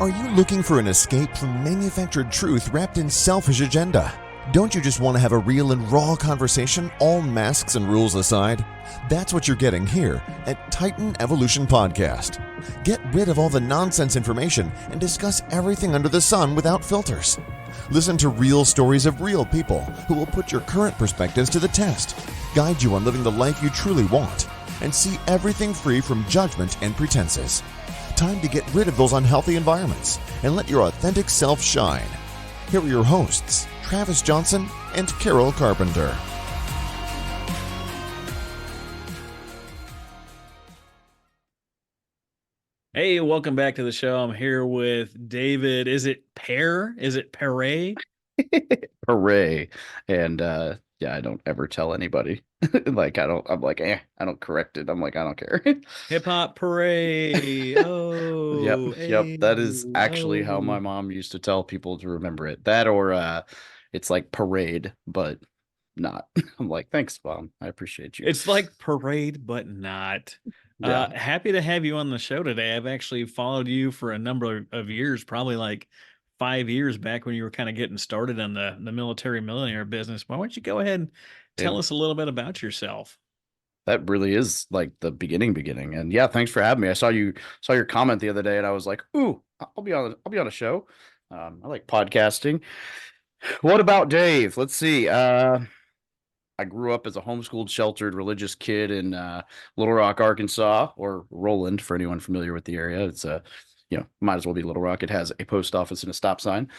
Are you looking for an escape from manufactured truth wrapped in selfish agenda? Don't you just want to have a real and raw conversation, all masks and rules aside? That's what you're getting here at Titan Evolution Podcast. Get rid of all the nonsense information and discuss everything under the sun without filters. Listen to real stories of real people who will put your current perspectives to the test, guide you on living the life you truly want, and see everything free from judgment and pretenses. Time to get rid of those unhealthy environments and let your authentic self shine. Here are your hosts, Travis Johnson and Carol Carpenter. Hey, welcome back to the show. I'm here with David. Is it Pere? Is it Pere? Hooray. And yeah, I don't ever tell anybody. I'm like, I don't correct it. I'm like, I don't care. Hip hop parade. Oh, Yep. That is actually how my oh. mom used to tell people to remember it. That or it's like parade, but not. I'm like, thanks, Mom. I appreciate you. It's like parade, but not. Yeah. Happy to have you on the show today. I've actually followed you for a number of years, probably like 5 years back when you were kind of getting started on the military millionaire business. Why don't you go ahead and tell us a little bit about yourself? That really is like the beginning. And yeah, thanks for having me. I saw your comment the other day and I was like, ooh, I'll be on a show. I like podcasting. What about Dave? Let's see. I grew up as a homeschooled, sheltered, religious kid in Little Rock, Arkansas, or Roland, for anyone familiar with the area. It's might as well be Little Rock. It has a post office and a stop sign.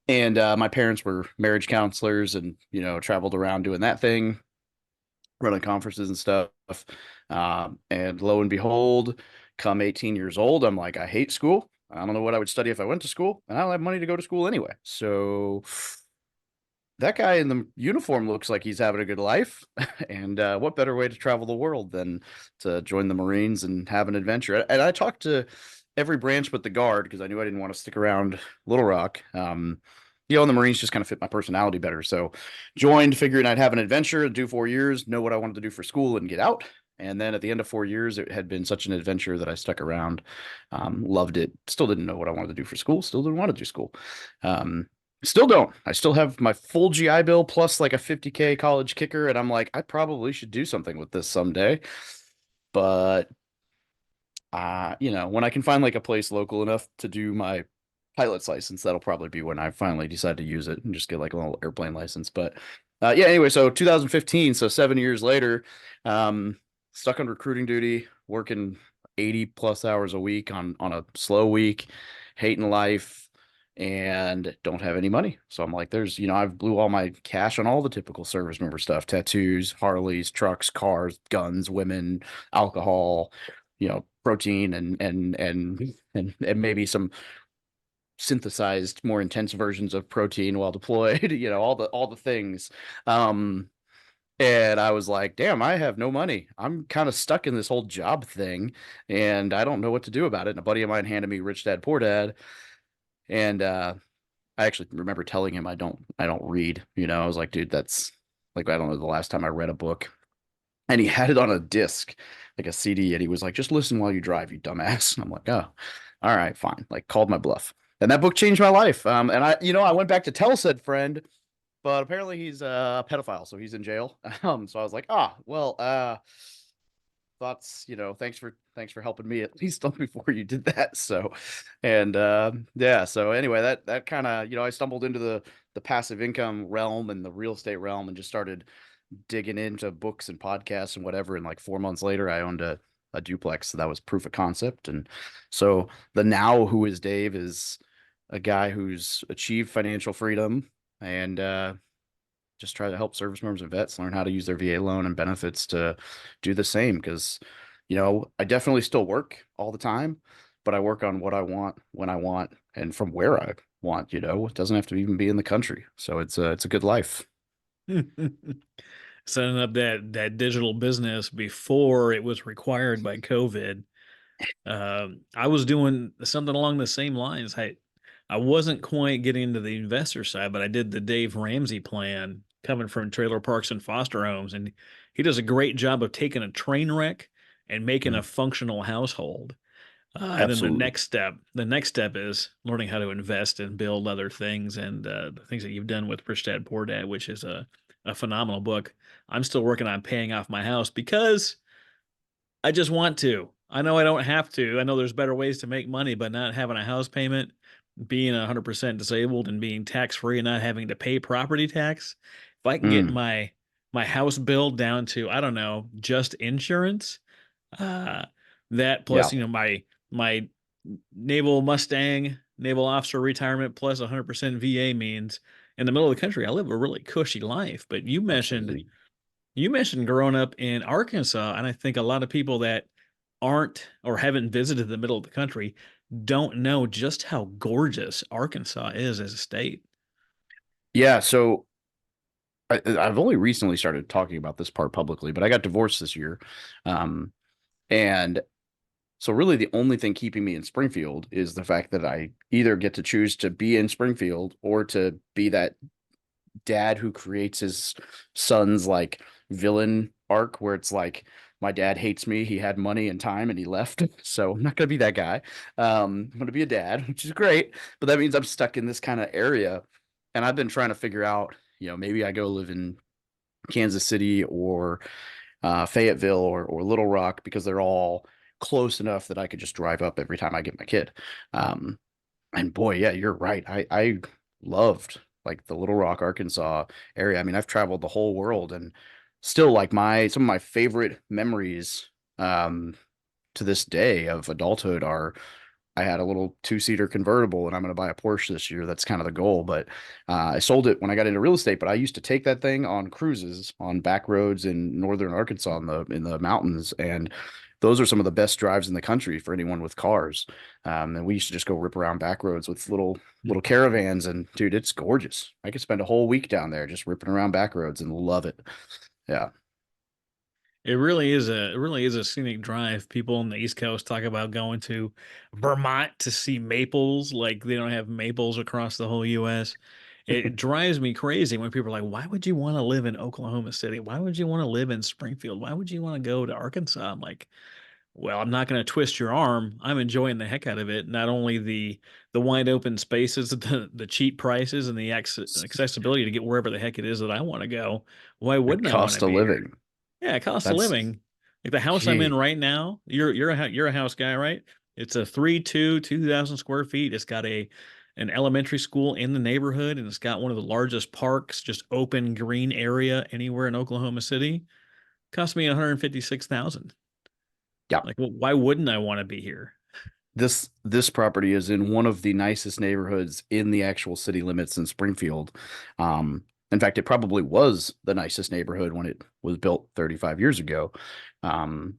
And my parents were marriage counselors and, traveled around doing that thing, running conferences and stuff. And lo and behold, come 18 years old, I'm like, I hate school. I don't know what I would study if I went to school, and I don't have money to go to school anyway. So that guy in the uniform looks like he's having a good life. And what better way to travel the world than to join the Marines and have an adventure? And I talked to every branch but the Guard because I knew I didn't want to stick around Little Rock. And the Marines just kind of fit my personality better. So joined, figuring I'd have an adventure, do 4 years, know what I wanted to do for school and get out. And then at the end of 4 years, it had been such an adventure that I stuck around, loved it. Still didn't know what I wanted to do for school. Still didn't want to do school. Still don't. I still have my full GI Bill plus like a 50K college kicker. And I'm like, I probably should do something with this someday. But, when I can find like a place local enough to do my pilot's license, that'll probably be when I finally decide to use it and just get like a little airplane license. But anyway, so 2015, so 7 years later, stuck on recruiting duty, working 80 plus hours a week on a slow week, hating life, and don't have any money. So I'm like, I've blew all my cash on all the typical service member stuff: tattoos, Harleys, trucks, cars, guns, women, alcohol, protein, and maybe some synthesized, more intense versions of protein while deployed, all the things. And I was like, damn, I have no money. I'm kind of stuck in this whole job thing and I don't know what to do about it. And a buddy of mine handed me Rich Dad Poor Dad. And I actually remember telling him I don't read. I was like, dude, that's like, I don't know the last time I read a book. And he had it on a disc, like a CD, and he was like, just listen while you drive, you dumbass. And I'm like, oh, all right, fine. Like, called my bluff. And that book changed my life. And I went back to tell said friend, but apparently he's a pedophile, so he's in jail. So I was like, thoughts, thanks for helping me at least before you did that. So, and so anyway, that kind of, I stumbled into the passive income realm and the real estate realm and just started digging into books and podcasts and whatever. And like 4 months later, I owned a duplex. So that was proof of concept. And so the now who is Dave is a guy who's achieved financial freedom and just try to help service members and vets learn how to use their VA loan and benefits to do the same. Because, I definitely still work all the time, but I work on what I want, when I want, and from where I want. It doesn't have to even be in the country. So it's a good life. Setting up that digital business before it was required by COVID. I was doing something along the same lines. I wasn't quite getting into the investor side, but I did the Dave Ramsey plan coming from trailer parks and foster homes. And he does a great job of taking a train wreck and making a functional household. And then Absolutely. the next step is learning how to invest and build other things, and the things that you've done with Rich Dad Poor Dad, which is a phenomenal book. I'm still working on paying off my house because I just want to. I know I don't have to. I know there's better ways to make money, but not having a house payment, being 100% disabled and being tax free and not having to pay property tax. If I can get Mm, my house bill down to, I don't know, just insurance, uh, that yeah, plus, my naval officer retirement plus 100% VA means in the middle of the country, I live a really cushy life. But absolutely. you mentioned growing up in Arkansas, and I think a lot of people that aren't or haven't visited the middle of the country don't know just how gorgeous Arkansas is as a state. Yeah. So I've only recently started talking about this part publicly, but I got divorced this year. Um, and so really the only thing keeping me in Springfield is the fact that I either get to choose to be in Springfield or to be that dad who creates his son's like villain arc where it's like my dad hates me, he had money and time and he left. So I'm not going to be that guy. I'm going to be a dad, which is great, but that means I'm stuck in this kind of area. And I've been trying to figure out, maybe I go live in Kansas City or Fayetteville or Little Rock because they're all close enough that I could just drive up every time I get my kid. Um, and boy, yeah, you're right. I loved like the Little Rock, Arkansas area. I mean, I've traveled the whole world and still like my some of my favorite memories um to this day of adulthood are I had a little two-seater convertible and I'm going to buy a Porsche this year. That's kind of the goal. But I sold it when I got into real estate, but I used to take that thing on cruises on back roads in northern Arkansas in the mountains. And those are some of the best drives in the country for anyone with cars. And we used to just go rip around back roads with little caravans. And dude, it's gorgeous. I could spend a whole week down there just ripping around back roads and love it. Yeah. It really is a scenic drive. People on the East Coast talk about going to Vermont to see maples, like they don't have maples across the whole US. It drives me crazy when people are like, "Why would you want to live in Oklahoma City? Why would you want to live in Springfield? Why would you want to go to Arkansas?" I'm like, "Well, I'm not going to twist your arm. I'm enjoying the heck out of it. Not only the wide open spaces, the cheap prices, and the accessibility to get wherever the heck it is that I want to go. Why The wouldn't I want to cost of be here?" living. Yeah, cost of That's living. Like the house I'm in gee. right now, you're a house guy, right? It's a 2,000 square feet. It's got an elementary school in the neighborhood, and it's got one of the largest parks, just open green area anywhere in Oklahoma City. Cost me 156,000. Yeah. Like, well, why wouldn't I want to be here? This property is in one of the nicest neighborhoods in the actual city limits in Springfield. In fact, it probably was the nicest neighborhood when it was built 35 years ago. And,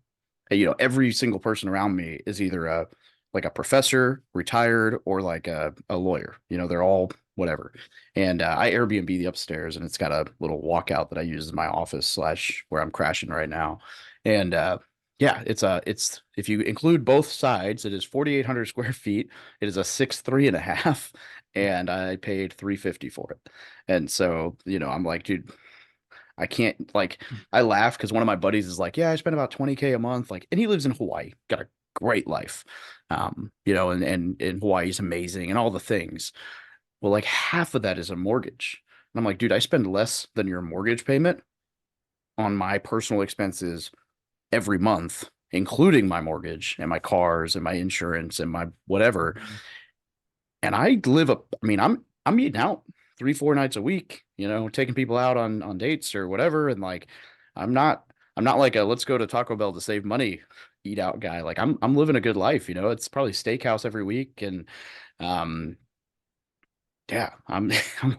every single person around me is either like a professor, retired, or like a lawyer. They're all whatever. And I Airbnb the upstairs, and it's got a little walkout that I use as my office slash where I'm crashing right now. And yeah, it's if you include both sides, it is 4,800 square feet. It is a 6'3.5", and I paid 350 for it. And so, I'm like, dude, I can't like I laugh because one of my buddies is like, yeah, I spend about 20K a month, like, and he lives in Hawaii, got a great life. And Hawaii is amazing and all the things. Well, like half of that is a mortgage. And I'm like, dude, I spend less than your mortgage payment on my personal expenses every month, including my mortgage and my cars and my insurance and my whatever. Mhm. And I live up, I mean, I'm eating out 3, 4 nights a week, taking people out on dates or whatever. And like I'm not I'm not like a let's go to Taco Bell to save money eat out guy. Like I'm living a good life, It's probably steakhouse every week. And um yeah, I'm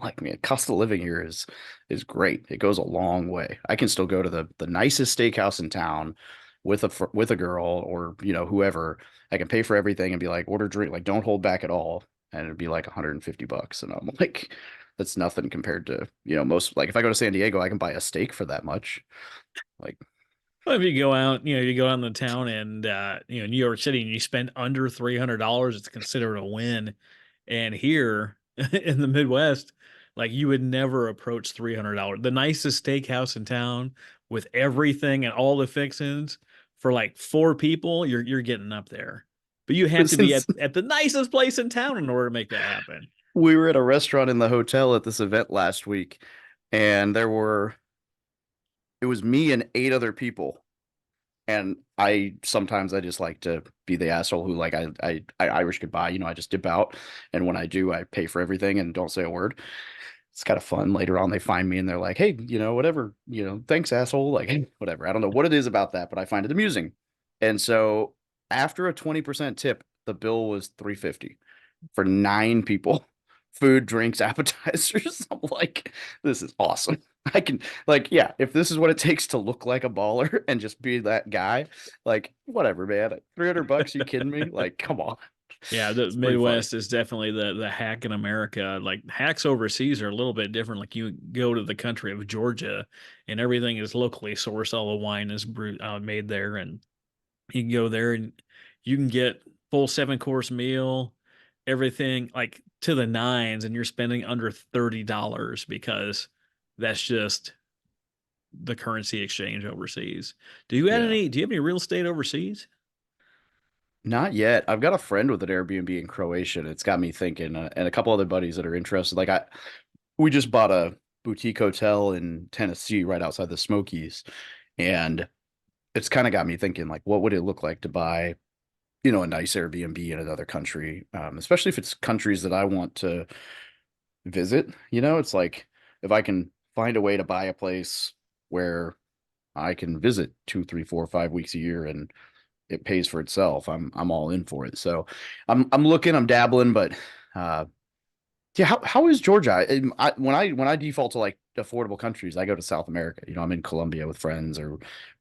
like, man, cost of living here is great. It goes a long way. I can still go to the nicest steakhouse in town with a girl or whoever. I can pay for everything and be like, order drink, like don't hold back at all, and it'd be like $150. And I'm like, that's nothing compared to most. Like if I go to San Diego, I can buy a steak for that much. Like, Well, if you go out, you go out in the town and New York City, and you spend under $300, it's considered a win. And here in the Midwest, like you would never approach $300. The nicest steakhouse in town with everything and all the fixings for like four people, you're getting up there. But you have to be Since at the nicest place in town in order to make that happen. we were at a restaurant in the hotel at this event last week, and it was me and 8 other people. And sometimes I just like to be the asshole who, like, I Irish goodbye, I just dip out. And when I do, I pay for everything and don't say a word. It's kind of fun. Later on, they find me and they're like, hey, whatever, thanks, asshole. Like, whatever. I don't know what it is about that, but I find it amusing. And so after a 20% tip, the bill was $350 for 9 people. Food, drinks, appetizers. I'm like, this is awesome. I can, like, yeah, if this is what it takes to look like a baller and just be that guy, like, whatever, man. $300, you kidding me? Like, come on. Yeah, the It's pretty funny. Midwest is definitely the hack in America. Like hacks overseas are a little bit different. Like you go to the country of Georgia, and everything is locally sourced. All the wine is made there, and you can go there and you can get full 7-course meal, everything like to the nines, and you're spending under $30 because that's just the currency exchange overseas. Yeah. Do you have any real estate overseas? Not yet. I've got a friend with an Airbnb in Croatia, and it's got me thinking, and a couple other buddies that are interested. Like, we just bought a boutique hotel in Tennessee right outside the Smokies, and it's kind of got me thinking, like, what would it look like to buy, a nice Airbnb in another country, especially if it's countries that I want to visit. It's like if I can find a way to buy a place where I can visit 2, 3, 4, 5 weeks a year and it pays for itself, I'm all in for it. So I'm looking, I'm dabbling, but uh, yeah, how is Georgia? When I default to like affordable countries, I go to South America. I'm in Colombia with friends or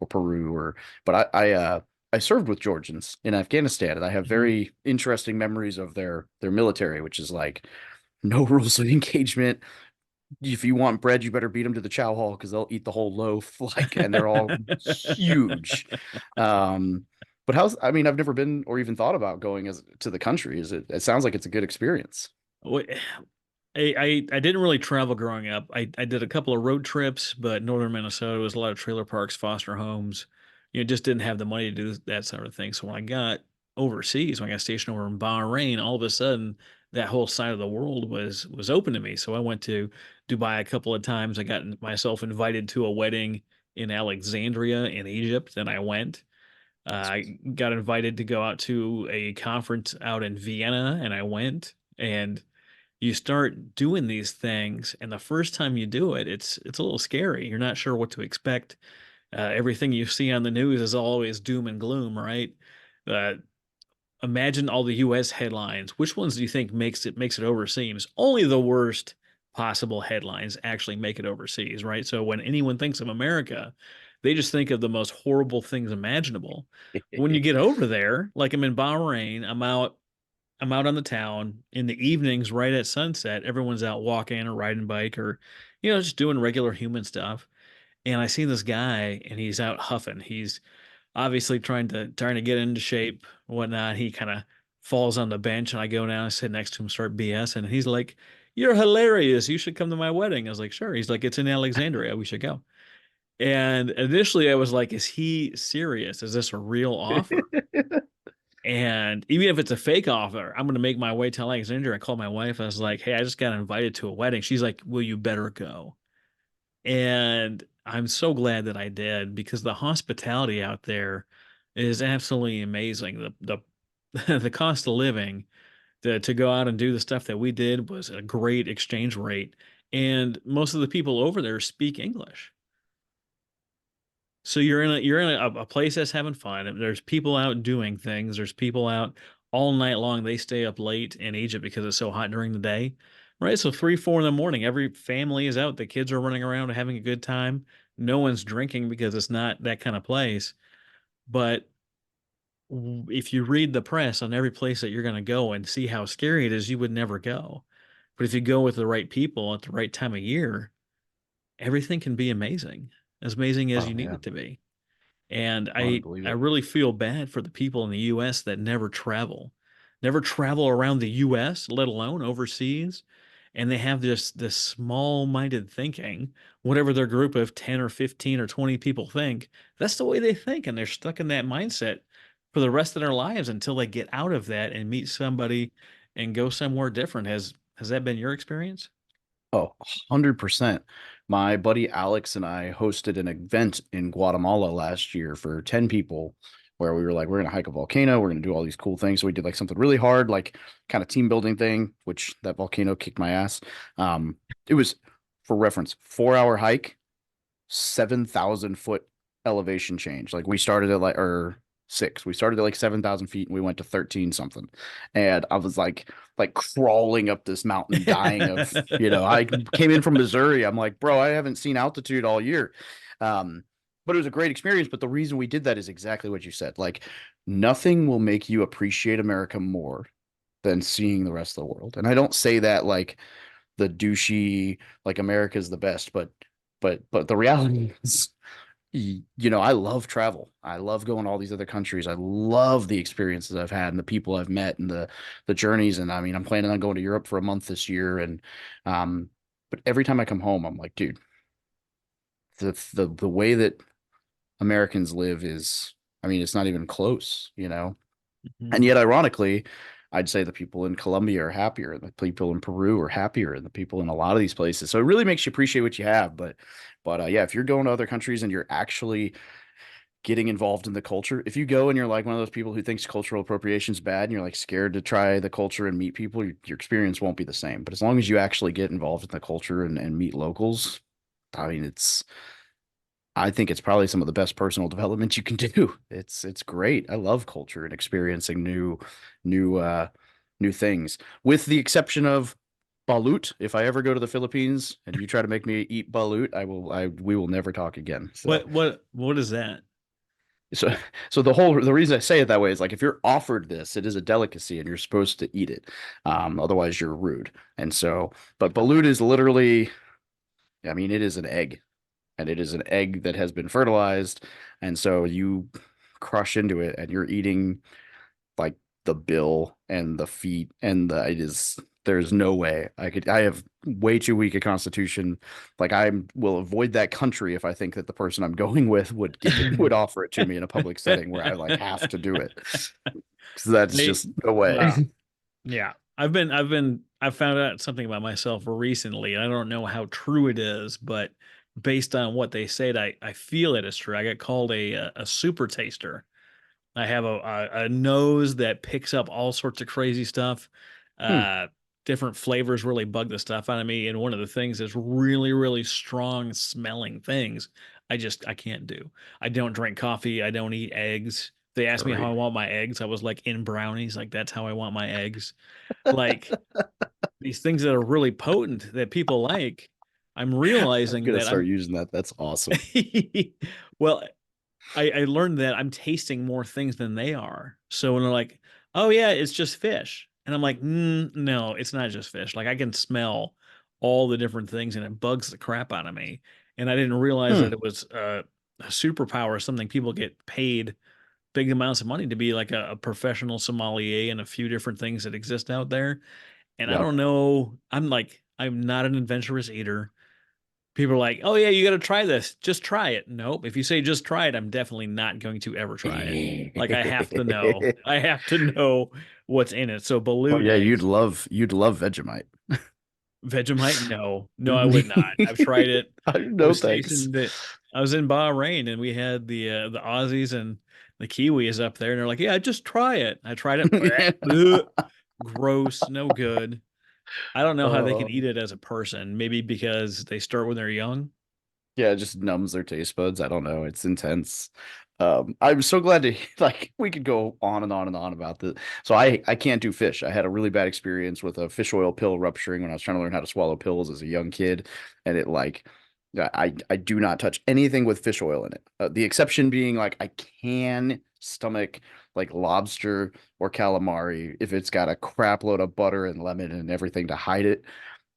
Peru but I served with Georgians in Afghanistan, and I have Mhm. very interesting memories of their military, which is like no rules of engagement. If you want bread, you better beat them to the chow hall because they'll eat the whole loaf. Like, and they're all huge. Um, but I mean, I've never been or even thought about going to the country. It sounds like it's a good experience. Wait, I didn't really travel growing up. I did a couple of road trips, but northern Minnesota was a lot of trailer parks, foster homes. Just didn't have the money to do that sort of thing. So when I got overseas, when I got stationed over in Bahrain, all of a sudden that whole side of the world was open to me. So I went to Dubai a couple of times. I got myself invited to a wedding in Alexandria in Egypt, and I went. I got invited to go out to a conference out in Vienna, and I went. And you start doing these things, and the first time you do it, it's a little scary. You're not sure what to expect. Everything you see on the news is always doom and gloom, right? Uh, Imagine all the U.S. headlines. Which ones do you think makes it overseas? Only the worst possible headlines actually make it overseas, right? So when anyone thinks of America, they just think of the most horrible things imaginable. When you get over there, like I'm in Bahrain, I'm out on the town in the evenings right at sunset. Everyone's out walking or riding bike or, just doing regular human stuff. And I see this guy and he's out huffing. He's obviously trying to get into shape, whatnot. He kind of falls on the bench and I go down and sit next to him, start BS. And he's like, "You're hilarious. You should come to my wedding." I was like, "Sure." He's like, "It's in Alexandria. We should go." And initially I was like, "Is he serious? Is this a real offer?" And even if it's a fake offer, I'm going to make my way to Alexandria. I called my wife. I was like, "Hey, I just got invited to a wedding." She's like, "Well, you better go." And I'm so glad that I did because the hospitality out there is absolutely amazing. The cost of living to go out and do the stuff that we did was a great exchange rate. And most of the people over there speak English. So you're in a place that's having fun. And there's people out doing things. There's people out all night long. They stay up late in Egypt because it's so hot during the day, right? So 3, 4 in the morning, every family is out. The kids are running around and having a good time. No one's drinking because it's not that kind of place. But if you read the press on every place that you're going to go and see how scary it is, you would never go. But if you go with the right people at the right time of year, everything can be as amazing as you Oh need yeah, it to be. And I don't I believe it. really feel bad for the people in the US that never travel around the US, let alone overseas. And they have this small-minded thinking, whatever their group of 10 or 15 or 20 people think, that's the way they think. And they're stuck in that mindset for the rest of their lives until they get out of that and meet somebody and go somewhere different. Has that been your experience? Oh, 100%. My buddy Alex and I hosted an event in Guatemala last year for 10 people where we were like, we're going to hike a volcano. We're going to do all these cool things. So we did like something really hard, like kind of team building thing, which that volcano kicked my ass. It was, for reference, 4 hour hike, 7,000 foot elevation change. Like we started at like, or six, we started at like 7,000 feet and we went to 13 something. And I was like crawling up this mountain, dying of, I came in from Missouri. I'm like, bro, I haven't seen altitude all year. But it was a great experience. But the reason we did that is exactly what you said. Like nothing will make you appreciate America more than seeing the rest of the world. And I don't say that like the douchey, like America's the best, but the reality is, I love travel. I love going to all these other countries. I love the experiences I've had and the people I've met and the journeys. And I mean, I'm planning on going to Europe for a month this year. And but every time I come home, I'm like, dude, the way that Americans live is, I mean, it's not even close, And Mhm. yet, ironically, I'd say the people in Colombia are happier, and the people in Peru are happier, and the people in a lot of these places. So it really makes you appreciate what you have. But yeah, if you're going to other countries and you're actually getting involved in the culture, if you go and you're like one of those people who thinks cultural appropriation is bad, and you're like scared to try the culture and meet people, your experience won't be the same. But as long as you actually get involved in the culture and meet locals, I mean, I think it's probably some of the best personal development you can do. It's great. I love culture and experiencing new new things. With the exception of balut. If I ever go to the Philippines and you try to make me eat balut, we will never talk again. So What is that? so the reason I say it that way is like if you're offered this, it is a delicacy and you're supposed to eat it. Otherwise you're rude. And so, but balut is literally, I mean, it is an egg. And it is an egg that has been fertilized. And so you crush into it and you're eating like the bill and the feet and there's no way I have way too weak a constitution. Like I will avoid that country if I think that the person I'm going with would offer it to me in a public setting where I like have to do it. So that's They, just no way. well, yeah. I've found out something about myself recently, and I don't know how true it is, but based on what they said, I feel it is true. I got called a super taster. I have a nose that picks up all sorts of crazy stuff. Hmm. Uh, Different flavors really bug the stuff out of me. And one of the things is really, really strong smelling things. I can't do. I don't drink coffee. I don't eat eggs. They asked me how I Curry. want my eggs. I was like in brownies, like that's how I want my eggs. Like these things that are really potent that people like. I'm I'm realizing gonna that start using that. That's awesome. well, I learned that I'm tasting more things than they are. So when they're like, "Oh yeah, it's just fish," and I'm like, "No, it's not just fish." Like I can smell all the different things, and it bugs the crap out of me. And I didn't realize Hmm. that it was a superpower, something people get paid big amounts of money to be like a professional sommelier and a few different things that exist out there. And I Yep. don't know. I'm not an adventurous eater. People are like, "Oh yeah, you got to try this. Just try it." Nope. If you say just try it, I'm definitely not going to ever try it. Like I have to know. I have to know what's in it. So Oh balut yeah, eggs, you'd love Vegemite. Vegemite, no, no, I would not. I've tried it. I No was thanks. stationed at, I was in Bahrain, and we had the Aussies and the Kiwis up there, and they're like, "Yeah, just try it." I tried it. Bleh, gross, no good. I don't know how they can Oh, eat it as a person. Maybe because they start when they're young. yeah, it just numbs their taste buds. I don't know. It's intense. I'm so glad to like we could go on and on and on about this. So I can't do fish. I had a really bad experience with a fish oil pill rupturing when I was trying to learn how to swallow pills as a young kid, and it like yeah, I do not touch anything with fish oil in it. The exception being like I can stomach like lobster or calamari if it's got a crap load of butter and lemon and everything to hide it.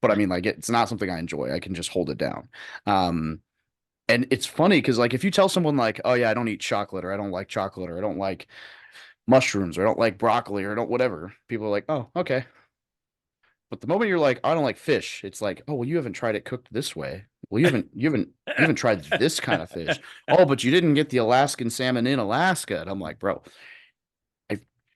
But I mean, like it's not something I enjoy. I can just hold it down. And it's funny because like if you tell someone like, oh yeah, I don't eat chocolate or I don't like chocolate or I don't like mushrooms or I don't like broccoli or I don't whatever, people are like, oh, okay. But the moment you're like, I don't like fish, it's like, oh well, you haven't tried it cooked this way. Well, you haven't tried this kind of fish. Oh, but you didn't get the Alaskan salmon in Alaska. And I'm like, bro,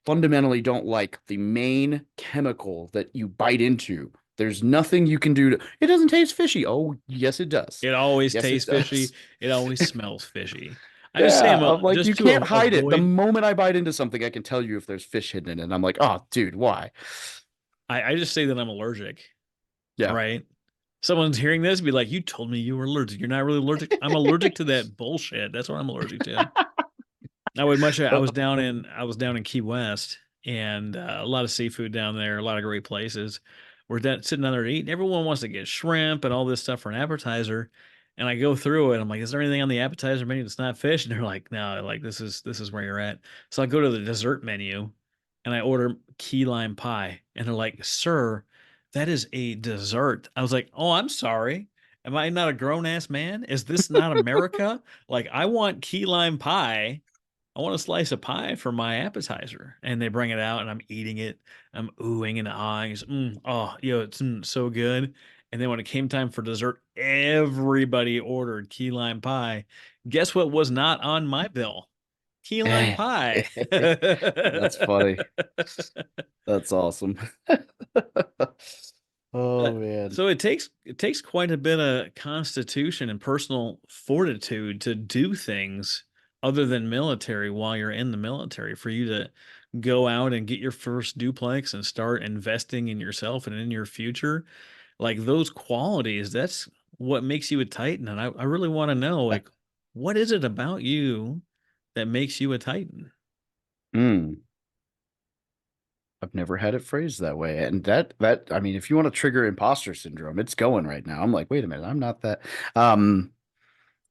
fundamentally don't like the main chemical that you bite into. There's nothing you can do to it. Doesn't taste fishy. Oh, yes, it does. It always Yes, it tastes fishy. does. It always smells fishy. I just say Yeah, I'm I'm like, just you to can't hide it. The avoid. moment I bite into something, I can tell you if there's fish hidden in it. And I'm like, oh, dude, why? I just say that I'm allergic. Yeah. Right? Someone's hearing this, be like, "You told me you were allergic. You're not really allergic." I'm allergic to that bullshit. That's what I'm allergic to. I would much. I was down in Key West, and a lot of seafood down there, a lot of great places. We're sitting down there to eat, and everyone wants to get shrimp and all this stuff for an appetizer. And I go through it. I'm like, "Is there anything on the appetizer menu that's not fish?" And they're like, "No, like this is where you're at." So I go to the dessert menu, and I order key lime pie, and they're like, "Sir, that is a dessert." I was like, "Oh, I'm sorry. Am I not a grown ass man? Is this not America? Like, I want key lime pie. I want a slice of pie for my appetizer." And they bring it out, and I'm eating it. I'm oohing and ahhing. Oh, it's so good. And then when it came time for dessert, everybody ordered key lime pie. Guess what was not on my bill? Key lime pie. That's funny. That's awesome. Uh, Oh man. so it takes quite a bit of constitution and personal fortitude to do things other than military while you're in the military for you to go out and get your first duplex and start investing in yourself and in your future. Like those qualities, that's what makes you a Titan. And I really want to know, like, what is it about you that makes you a Titan? Mm, I've never had it phrased that way. And that I mean, if you want to trigger imposter syndrome, it's going right now. I'm like, wait a minute, I'm not that. Um,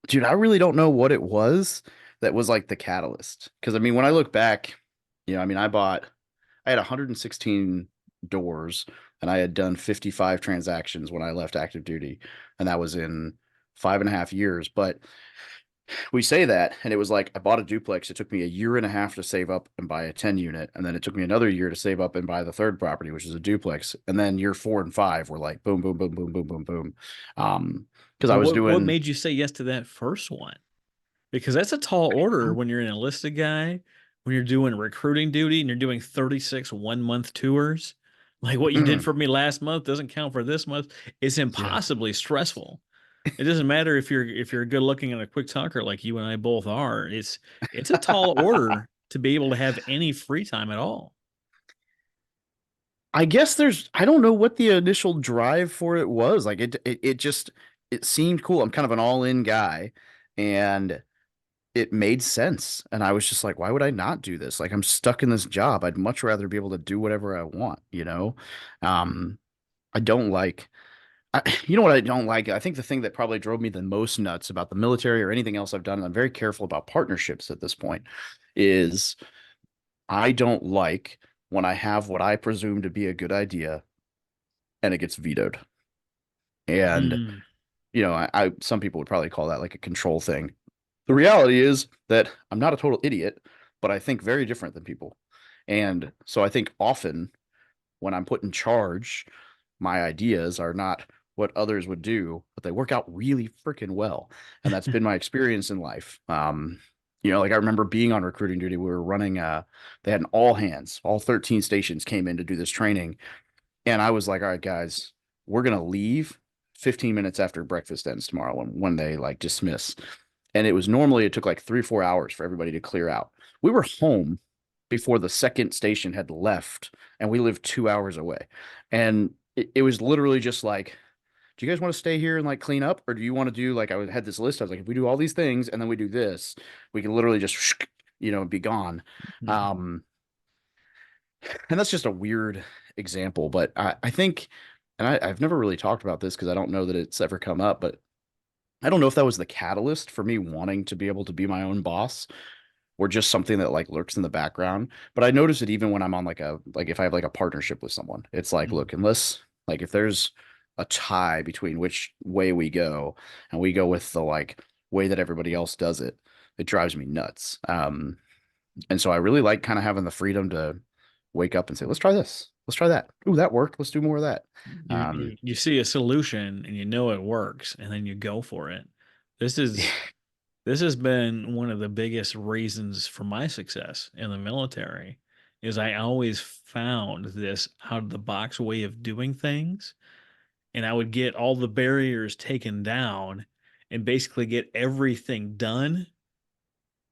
dude, I really don't know what it was that was like the catalyst. Because I mean, when I look back, I mean, I had 116 doors and I had done 55 transactions when I left active duty. And that was in 5.5 years. But we say that, and it was like I bought a duplex. It took me a year and a half to save up and buy a 10 unit. And then it took me another year to save up and buy the third property, which is a duplex. And then year 4 and 5 were like boom, boom, boom, boom, boom, boom, boom. Because I But was what doing, made you say yes to that first one? Because that's a tall order when you're an enlisted guy, when you're doing recruiting duty and you're doing 36 1-month tours. Like what you did for me last month doesn't count for this month. It's yeah. impossibly stressful. It doesn't matter if you're good looking and a quick talker like you and I both are. It's a tall order to be able to have any free time at all. I guess I don't know what the initial drive for it was. Like it just, it seemed cool. I'm kind of an all-in guy. And it made sense. And I was just like, why would I not do this? Like I'm stuck in this job. I'd much rather be able to do whatever I want, you know? Um, I don't like you know what I don't like? I think the thing that probably drove me the most nuts about the military or anything else I've done, and I'm very careful about partnerships at this point, is I don't like when I have what I presume to be a good idea and it gets vetoed. And Mm. I some people would probably call that like a control thing. The reality is that I'm not a total idiot, but I think very different than people. And so I think often when I'm put in charge, my ideas are not what others would do, but they work out really freaking well. And that's been my experience in life. Like I remember being on recruiting duty. We were running they had an all hands, all 13 stations came in to do this training. And I was like, all right, guys, we're gonna leave 15 minutes after breakfast ends tomorrow when they like dismiss. And it took like 3 or 4 hours for everybody to clear out. We were home before the second station had left, and we lived 2 hours away. And it was literally just like, do you guys want to stay here and like clean up, or do you want to do like had this list? I was like, if we do all these things and then we do this, we can literally just be gone. Mhm. Um, and that's just a weird example, but I think, and I've never really talked about this because I don't know that it's ever come up, but I don't know if that was the catalyst for me wanting to be able to be my own boss or just something that like lurks in the background. But I notice it even when I'm on like if I have like a partnership with someone, it's like, Mhm. look, unless like if there's a tie between which way we go and we go with the like way that everybody else does it, it drives me nuts. And so I really like kind of having the freedom to wake up and say, let's try this. Let's try that. Ooh, that worked. Let's do more of that. You, Um, you you see a solution and you know it works, and then you go for it. This is this has been one of the biggest reasons for my success in the military is I always found this out of the box way of doing things, and I would get all the barriers taken down and basically get everything done.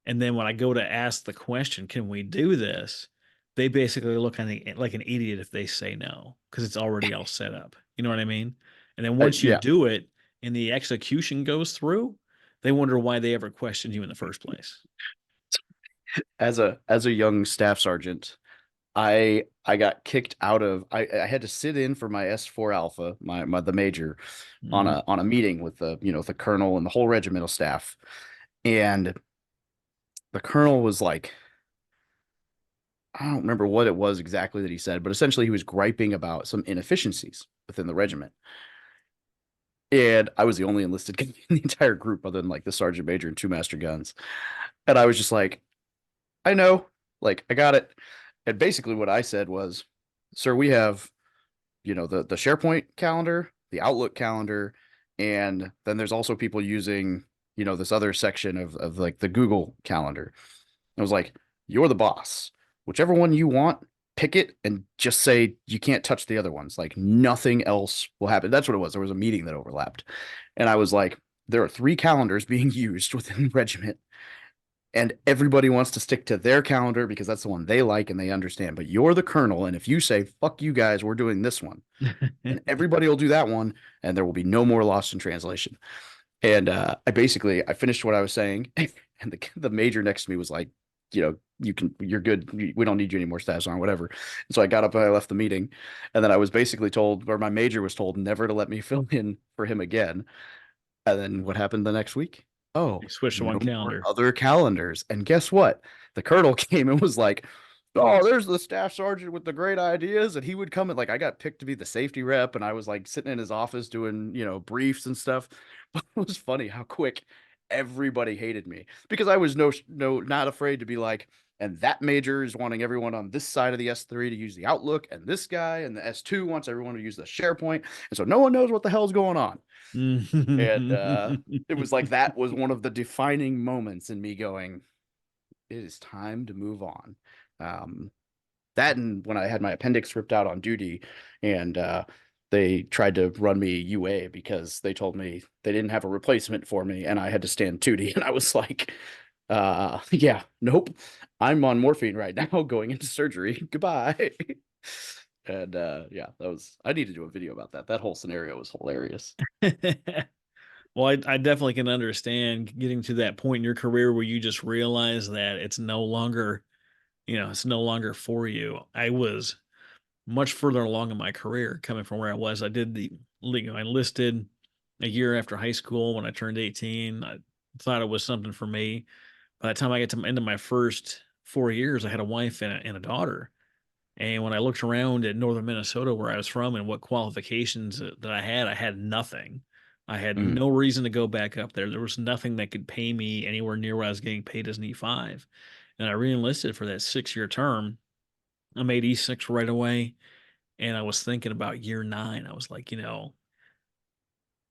And then when I go to ask the question, "Can we do this?" They basically look at me like an idiot if they say no, because it's already all set up. You know what I mean? And then once you Yeah. do it and the execution goes through, they wonder why they ever questioned you in the first place. As a young staff sergeant, I got kicked out of I had to sit in for my S4 Alpha, my the major, on Mhm. a meeting with the colonel and the whole regimental staff. And the colonel was like, I don't remember what it was exactly that he said, but essentially he was griping about some inefficiencies within the regiment. And I was the only enlisted guy in the entire group other than like the sergeant major and two master guns. And I was just like, I know, like I got it. And basically what I said was, sir, we have, the SharePoint calendar, the Outlook calendar, and then there's also people using, this other section of like the Google calendar. I was like, you're the boss. Whichever one you want, pick it and just say you can't touch the other ones. Like nothing else will happen. That's what it was. There was a meeting that overlapped. And I was like, there are 3 calendars being used within the regiment, and everybody wants to stick to their calendar because that's the one they like and they understand. But you're the colonel, and if you say fuck you guys, we're doing this one, and everybody will do that one, and there will be no more lost in translation. And I finished what I was saying, and the major next to me was like, you're good. We don't need you anymore, staff sergeant, whatever. And so I got up and I left the meeting, and then I was basically told, or my major was told, never to let me fill in for him again. And then what happened the next week? Oh, You switch to no one more calendar. other calendars. And guess what? The colonel came and was like, oh, there's the staff sergeant with the great ideas. And he would come and like I got picked to be the safety rep, and I was like sitting in his office doing, briefs and stuff. But it was funny how quick everybody hated me because I was not afraid to be like, and that major is wanting everyone on this side of the S3 to use the Outlook, and this guy and the S2 wants everyone to use the SharePoint. And so no one knows what the hell's going on. And it was like that was one of the defining moments in me going, it is time to move on. That and when I had my appendix ripped out on duty, and they tried to run me UA because they told me they didn't have a replacement for me and I had to stand duty. And I was like, yeah, nope. I'm on morphine right now going into surgery. Goodbye. And yeah, I need to do a video about that. That whole scenario was hilarious. Well, I definitely can understand getting to that point in your career where you just realize that it's no longer, it's no longer for you. I was much further along in my career coming from where I was. I enlisted a year after high school when I turned 18. I thought it was something for me. By the time I get to into my first 4 years, I had a wife and a daughter. And when I looked around at northern Minnesota, where I was from, and what qualifications that I had nothing. I had Mm. no reason to go back up there. There was nothing that could pay me anywhere near what I was getting paid as an E5. And I reenlisted for that 6-year term. I made E6 right away. And I was thinking about year 9. I was like,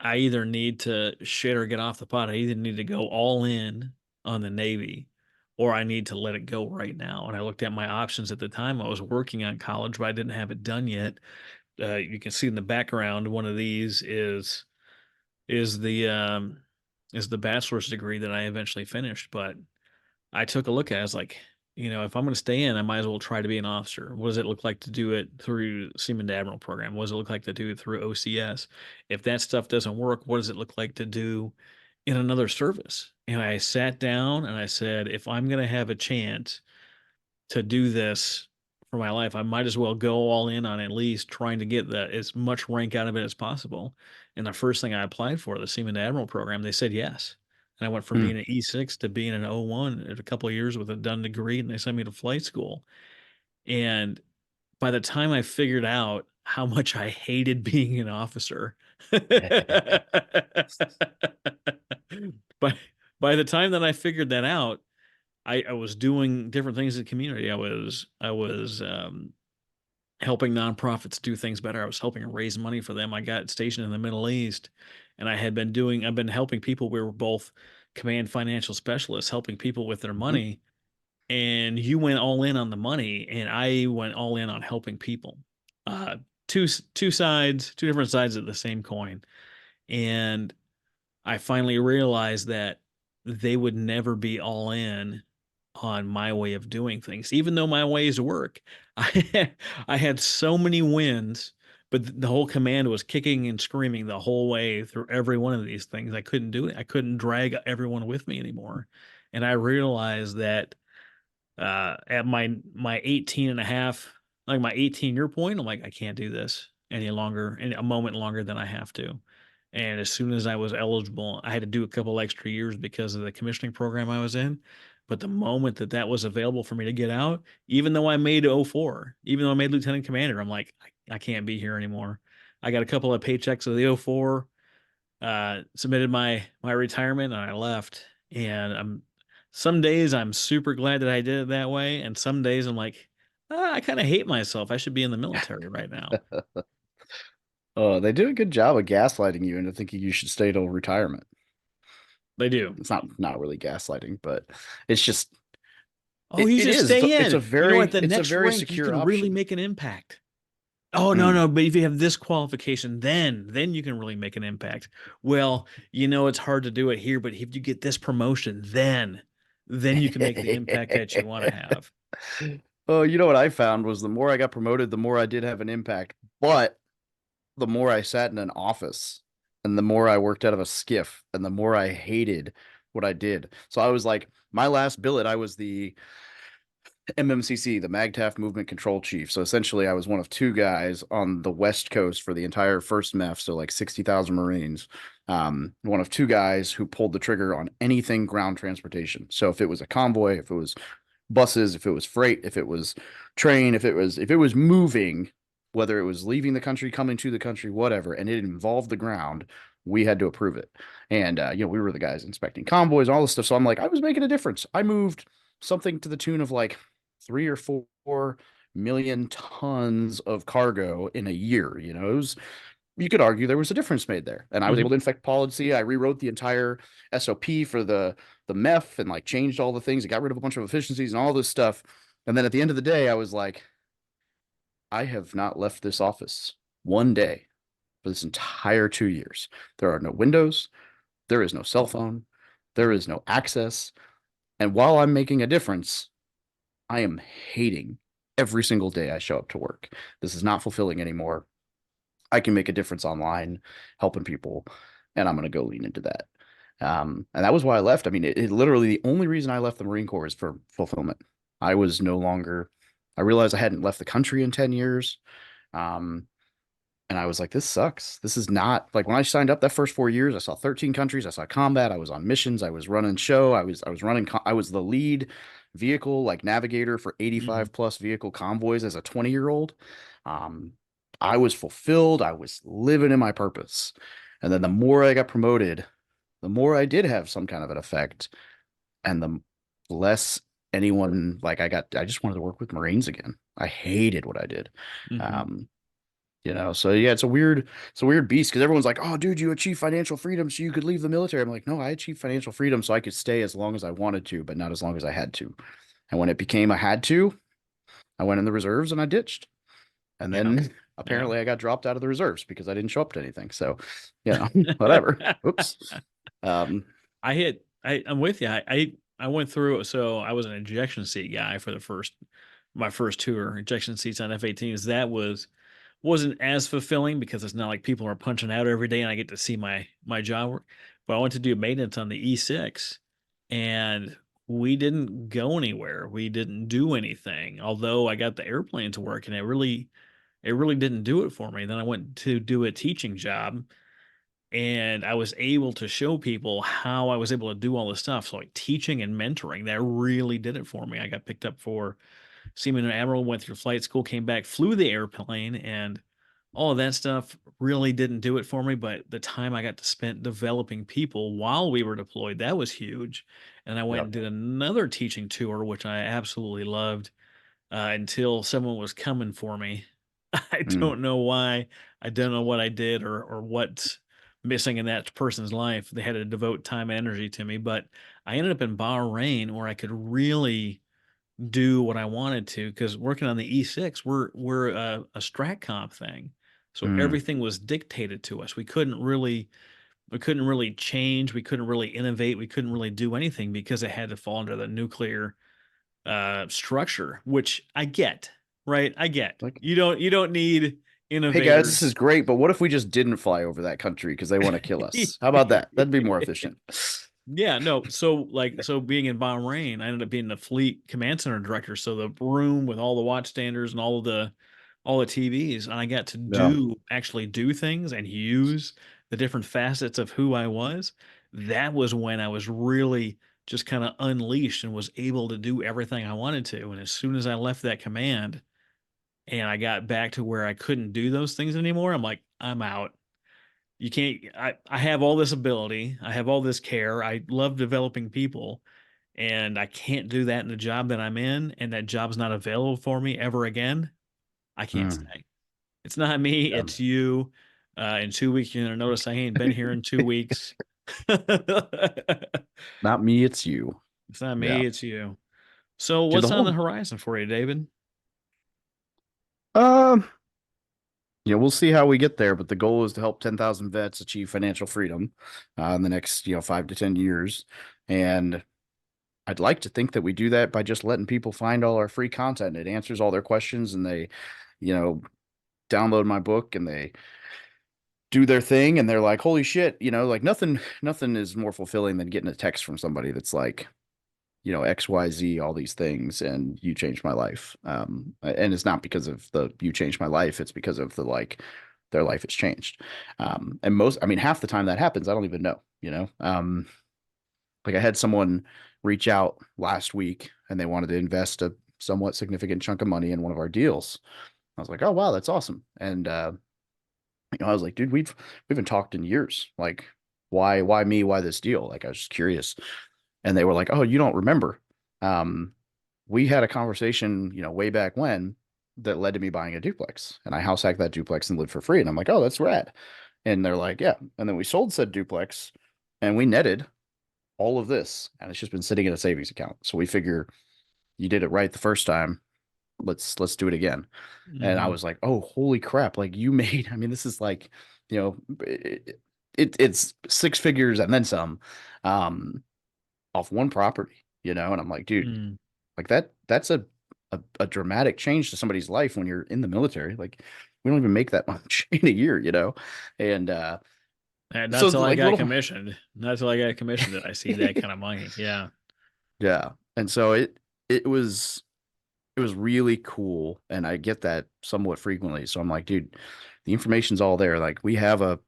I either need to shit or get off the pot. I either need to go all in on the Navy or I need to let it go right now. And I looked at my options at the time. I was working on college, but I didn't have it done yet. You can see in the background, one of these is the um, is the bachelor's degree that I eventually finished. But I took a look at it. I was like, if I'm going to stay in, I might as well try to be an officer. What does it look like to do it through Seaman to Admiral program? What does it look like to do it through OCS? If that stuff doesn't work, what does it look like to do in another service? And I sat down and I said, if I'm going to have a chance to do this for my life, I might as well go all in on at least trying to get as much rank out of it as possible. And the first thing I applied for, the Seaman to Admiral program, they said yes. And I went from Mm. being an E6 to being an O1 in a couple of years with a done degree, and they sent me to flight school. And by the time I figured out how much I hated being an officer, by by the time that I figured that out, I was doing different things in the community. I was helping nonprofits do things better. I was helping raise money for them. I got stationed in the Middle East, and I've been helping people. We were both command financial specialists, helping people with their Mhm. money. and you went all in on the money, and I went all in on helping people. Uh, two sides, two different sides of the same coin. And I finally realized that they would never be all in on my way of doing things, even though my ways work. I had so many wins, but the whole command was kicking and screaming the whole way through every one of these things. I couldn't do it. I couldn't drag everyone with me anymore. And I realized that at my 18 and a half, like my 18-year point, I'm like, I can't do this any longer, any a moment longer than I have to. And as soon as I was eligible, I had to do a couple extra years because of the commissioning program I was in. But the moment that that was available for me to get out, even though I made 04, even though I made lieutenant commander, I'm like, I can't be here anymore. I got a couple of paychecks of the 04, submitted my retirement, and I left. And some days I'm super glad that I did it that way, and some days I'm like, I kind of hate myself. I should be in the military right now. Oh, they do a good job of gaslighting you into thinking you should stay till retirement. They do. It's not really gaslighting, but it's just Oh, you it just is. stay It's a in. You know, at very the it's a next very rank, you secure can really option. make an impact. Oh, no, Mm. no, but if you have this qualification, then you can really make an impact. Well, it's hard to do it here, but if you get this promotion, then you can make the impact that you want to have. Oh, you know what I found was the more I got promoted, the more I did have an impact. But the more I sat in an office and the more I worked out of a skiff and the more I hated what I did. So I was like, my last billet, I was the MMCC, the MAGTF Movement Control Chief. So essentially, I was one of two guys on the West Coast for the entire first MEF, so like 60,000 Marines. One of two guys who pulled the trigger on anything ground transportation. So if it was a convoy, if it was buses, if it was freight, if it was train, if it was moving, whether it was leaving the country, coming to the country, whatever, and it involved the ground, we had to approve it. And we were the guys inspecting convoys, all this stuff. So I'm like, I was making a difference. I moved something to the tune of like 3 or 4 million tons of cargo in a year. You could argue there was a difference made there. And I was Mhm. able to infect policy. I rewrote the entire SOP for the MEF and like changed all the things. It got rid of a bunch of efficiencies and all this stuff. And then at the end of the day, I was like, I have not left this office one day for this entire 2 years. There are no windows. There is no cell phone. There is no access. And while I'm making a difference, I am hating every single day I show up to work. This is not fulfilling anymore. I can make a difference online, helping people, and I'm going to go lean into that. And that was why I left. I mean, it literally the only reason I left the Marine Corps is for fulfillment. I was no longer. I realized I hadn't left the country in 10 years. And I was like, this sucks. This is not like when I signed up that first 4 years, I saw 13 countries. I saw combat. I was on missions. I was running show. I was the lead vehicle, like navigator for 85 plus vehicle convoys as a 20-year-old. Um, I was fulfilled. I was living in my purpose. And then the more I got promoted, the more I did have some kind of an effect. And the less anyone like I just wanted to work with Marines again. I hated what I did. Mhm. So yeah, it's a weird beast because everyone's like, oh, dude, you achieved financial freedom so you could leave the military. I'm like, no, I achieved financial freedom so I could stay as long as I wanted to, but not as long as I had to. And when it became I had to, I went in the reserves and I ditched. And Yeah. then Yeah. apparently I got dropped out of the reserves because I didn't show up to anything. So, whatever. Oops. Um, I'm with you. I went through, so I was an ejection seat guy for my first tour, ejection seats on F-18s. That wasn't as fulfilling because it's not like people are punching out every day and I get to see my job work. But I went to do maintenance on the E6, and we didn't go anywhere. We didn't do anything. Although I got the airplane to work, and it really didn't do it for me. Then I went to do a teaching job, and I was able to show people how I was able to do all this stuff. So like teaching and mentoring, that really did it for me. I got picked up for Seaman and Admiral, went through flight school, came back, flew the airplane, and all of that stuff really didn't do it for me. But the time I got to spend developing people while we were deployed, that was huge. And I went yep. and did another teaching tour, which I absolutely loved, until someone was coming for me. I Mm, don't know why. I don't know what I did or what's missing in that person's life. They had to devote time and energy to me, but I ended up in Bahrain where I could really do what I wanted to, because working on the E6, we're a strat comp thing, so Mm, everything was dictated to us. We couldn't really change, we couldn't really innovate, we couldn't really do anything because it had to fall under the nuclear structure, which I get, right? I get. like, You don't need hey guys, this innovators. is great, but what if we just didn't fly over that country because they want to kill us? How about that? That'd be more efficient. Yeah, no. So being in Bahrain, I ended up being the fleet command center director. So the room with all the watchstanders and all the TVs, and I got to Yeah. actually do things and use the different facets of who I was. That was when I was really just kind of unleashed and was able to do everything I wanted to. And as soon as I left that command and I got back to where I couldn't do those things anymore, I'm like, I'm out. You can't, I have all this ability, I have all this care, I love developing people, and I can't do that in the job that I'm in, and that job's not available for me ever again. I can't Mm, stay. It's not me, yeah. it's you. In 2 weeks, you're gonna notice I ain't been here in 2 weeks. Not me, it's you. It's not Yeah. me, it's you. So Dude, the what's on the whole horizon for you, David? um yeah, we'll see how we get there, but the goal is to help 10,000 vets achieve financial freedom in the next, 5 to 10 years. And I'd like to think that we do that by just letting people find all our free content. It answers all their questions and they, you know, download my book and they do their thing and they're like, holy shit, like nothing is more fulfilling than getting a text from somebody that's like, XYZ, all these things, and you changed my life. And it's not because of the you changed my life, it's because of the like their life has changed. And most, I mean, half the time that happens, I don't even know. Like I had someone reach out last week and they wanted to invest a somewhat significant chunk of money in one of our deals. I was like, oh wow, that's awesome. And I was like, dude, we haven't talked in years. Like, why me? Why this deal? Like, I was just curious. And they were like, oh, you don't remember. Um, we had a conversation, way back when that led to me buying a duplex. And I house hacked that duplex and lived for free. And I'm like, oh, that's rad. And they're like, yeah. And then we sold said duplex and we netted all of this. And it's just been sitting in a savings account. So we figure you did it right the first time. Let's do it again. And I Mhm. was like, oh, holy crap. Like you made, I mean, this is like, it's six figures and then some off one property. And I'm like, dude, Mm. like that's a dramatic change to somebody's life when you're in the military. Like we don't even make that much in a year. And And not so till I like got little commissioned. Not till I got commissioned did I see that kind of money. Yeah. yeah. And so it was really cool. And I get that somewhat frequently. So I'm like, dude, the information's all there. Like we have a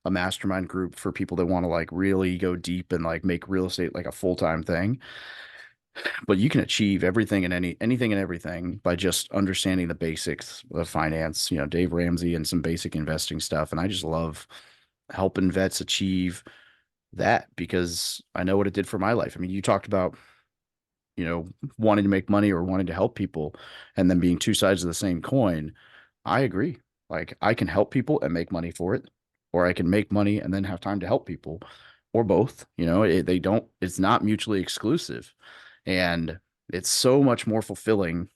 mastermind group for people that want to like really go deep and like make real estate like a full-time thing. But you can achieve everything and anything and everything by just understanding the basics of finance, Dave Ramsey and some basic investing stuff. And I just love helping vets achieve that because I know what it did for my life. I mean, you talked about, wanting to make money or wanting to help people and then being two sides of the same coin. I agree. Like I can help people and make money for it, or I can make money and then have time to help people, or both. It's not mutually exclusive. And it's so much more fulfilling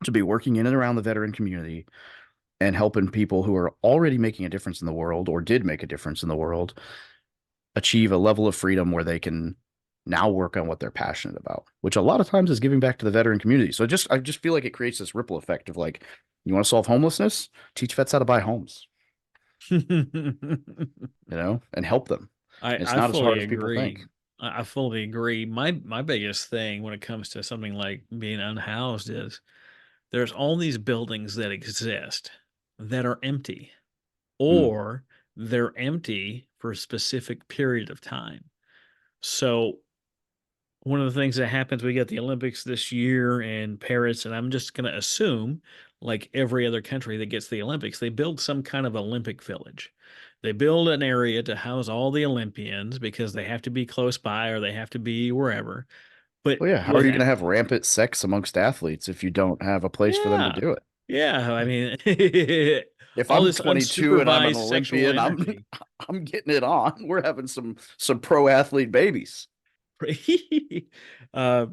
to be working in and around the veteran community and helping people who are already making a difference in the world or did make a difference in the world achieve a level of freedom where they can now work on what they're passionate about, which a lot of times is giving back to the veteran community. So I just feel like it creates this ripple effect of like, you want to solve homelessness? Teach vets how to buy homes, and help them. And it's I not as hard fully as people think. agree. I fully agree. My biggest thing when it comes to something like being unhoused is there's all these buildings that exist that are empty, Mm. or they're empty for a specific period of time. So one of the things that happens, we got the Olympics this year in Paris, and I'm just going to assume, like every other country that gets the Olympics, they build some kind of Olympic village. They build an area to house all the Olympians because they have to be close by or they have to be wherever. But Well, yeah. How are with you going to that, have rampant sex amongst athletes if you don't have a place for them to yeah, do it? yeah. I mean, If all I'm this 22 and I'm an unsupervised sexual Olympian, I'm energy. I'm getting it on. We're having some pro athlete babies. uh,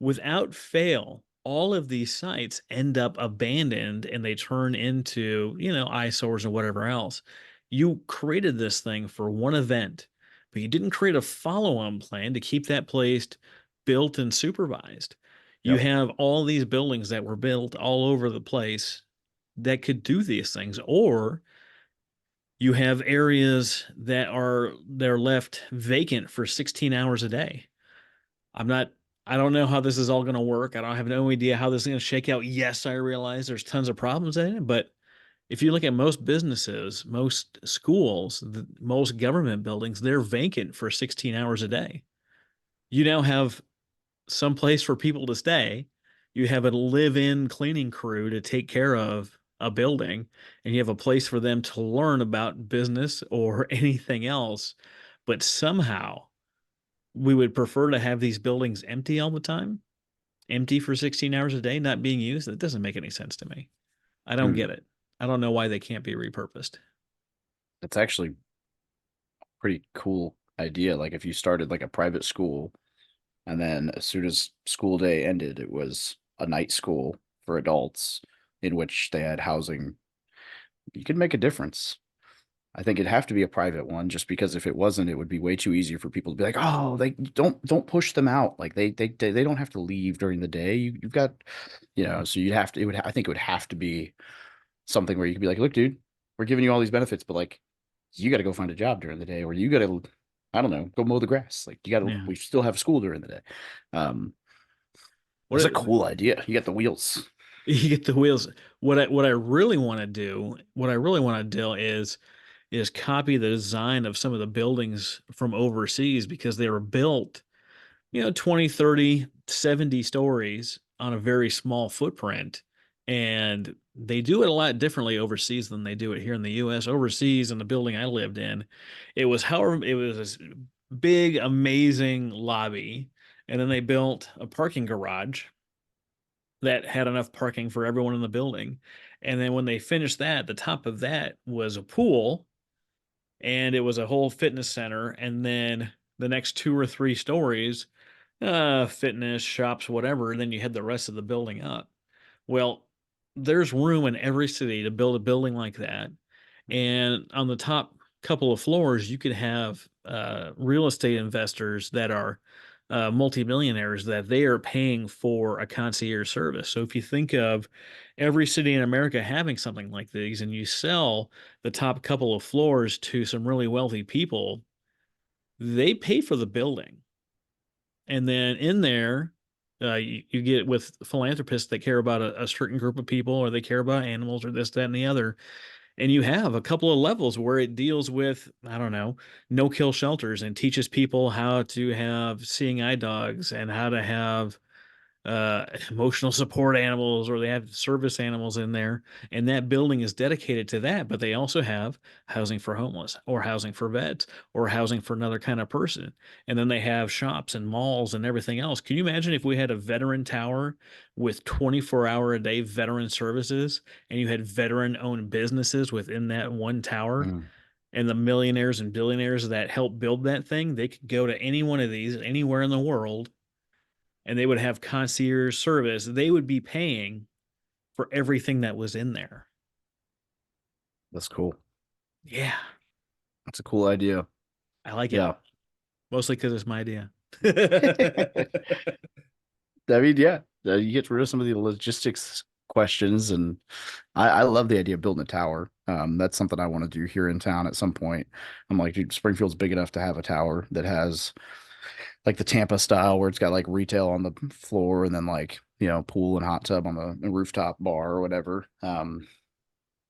Without fail, all of these sites end up abandoned and they turn into, eyesores or whatever else. You created this thing for one event, but you didn't create a follow-on plan to keep that place built and supervised. You Yep. have all these buildings that were built all over the place that could do these things, or you have areas they're left vacant for 16 hours a day. I'm not I don't know how this is all going to work. I don't have no idea how this is going to shake out. Yes, I realize there's tons of problems in it, but if you look at most businesses, most schools, most government buildings, they're vacant for 16 hours a day. You now have some place for people to stay. You have a live-in cleaning crew to take care of a building, and you have a place for them to learn about business or anything else. But somehow we would prefer to have these buildings empty all the time, empty for 16 hours a day, not being used. That doesn't make any sense to me. I don't Hmm. get it. I don't know why they can't be repurposed. That's actually a pretty cool idea. Like if you started like a private school, and then as soon as school day ended, it was a night school for adults in which they had housing, you could make a difference. I think it'd have to be a private one, just because if it wasn't, it would be way too easy for people to be like, "Oh, they don't push them out. Like they don't have to leave during the day. You've got, so you'd have to. It would. I think it would have to be something where you could be like, look, dude, we're giving you all these benefits, but like, you got to go find a job during the day, or you got to, I don't know, go mow the grass. Like you got to. Yeah. We still have school during the day. Um, What that's a it, cool idea. You got the wheels. you get the wheels. What I really want to do, what I really want to do is copy the design of some of the buildings from overseas because they were built 20, 30, 70 stories on a very small footprint. And they do it a lot differently overseas than they do it here in the US. Overseas, in the building I lived in, it was this big, amazing lobby. And then they built a parking garage that had enough parking for everyone in the building. And then when they finished that, the top of that was a pool and it was a whole fitness center. And then the next 2 or 3 stories, fitness shops, whatever. And then you had the rest of the building up. Well, there's room in every city to build a building like that. And on the top couple of floors, you could have real estate investors that are multimillionaires that they are paying for a concierge service. So if you think of every city in America having something like these and you sell the top couple of floors to some really wealthy people, they pay for the building. And then in there, you get with philanthropists that care about a certain group of people or they care about animals or this, that, and the other. And you have a couple of levels where it deals with, I don't know, no kill shelters and teaches people how to have seeing eye dogs and how to have emotional support animals, or they have service animals in there. And that building is dedicated to that. But they also have housing for homeless or housing for vets or housing for another kind of person. And then they have shops and malls and everything else. Can you imagine if we had a veteran tower with 24-hour a day veteran services and you had veteran owned businesses within that one tower? Mm, And the millionaires and billionaires that helped build that thing, they could go to any one of these anywhere in the world and they would have concierge service. They would be paying for everything that was in there. that's cool. Yeah, That's a cool idea. I like it. Yeah. Mostly because it's my idea. I mean, yeah, you get rid of some of the logistics questions, and I love the idea of building a tower. That's something I want to do here in town at some point. I'm like, dude, Springfield's big enough to have a tower that has like the Tampa style, where it's got like retail on the floor and then like pool and hot tub on the rooftop bar or whatever. Well,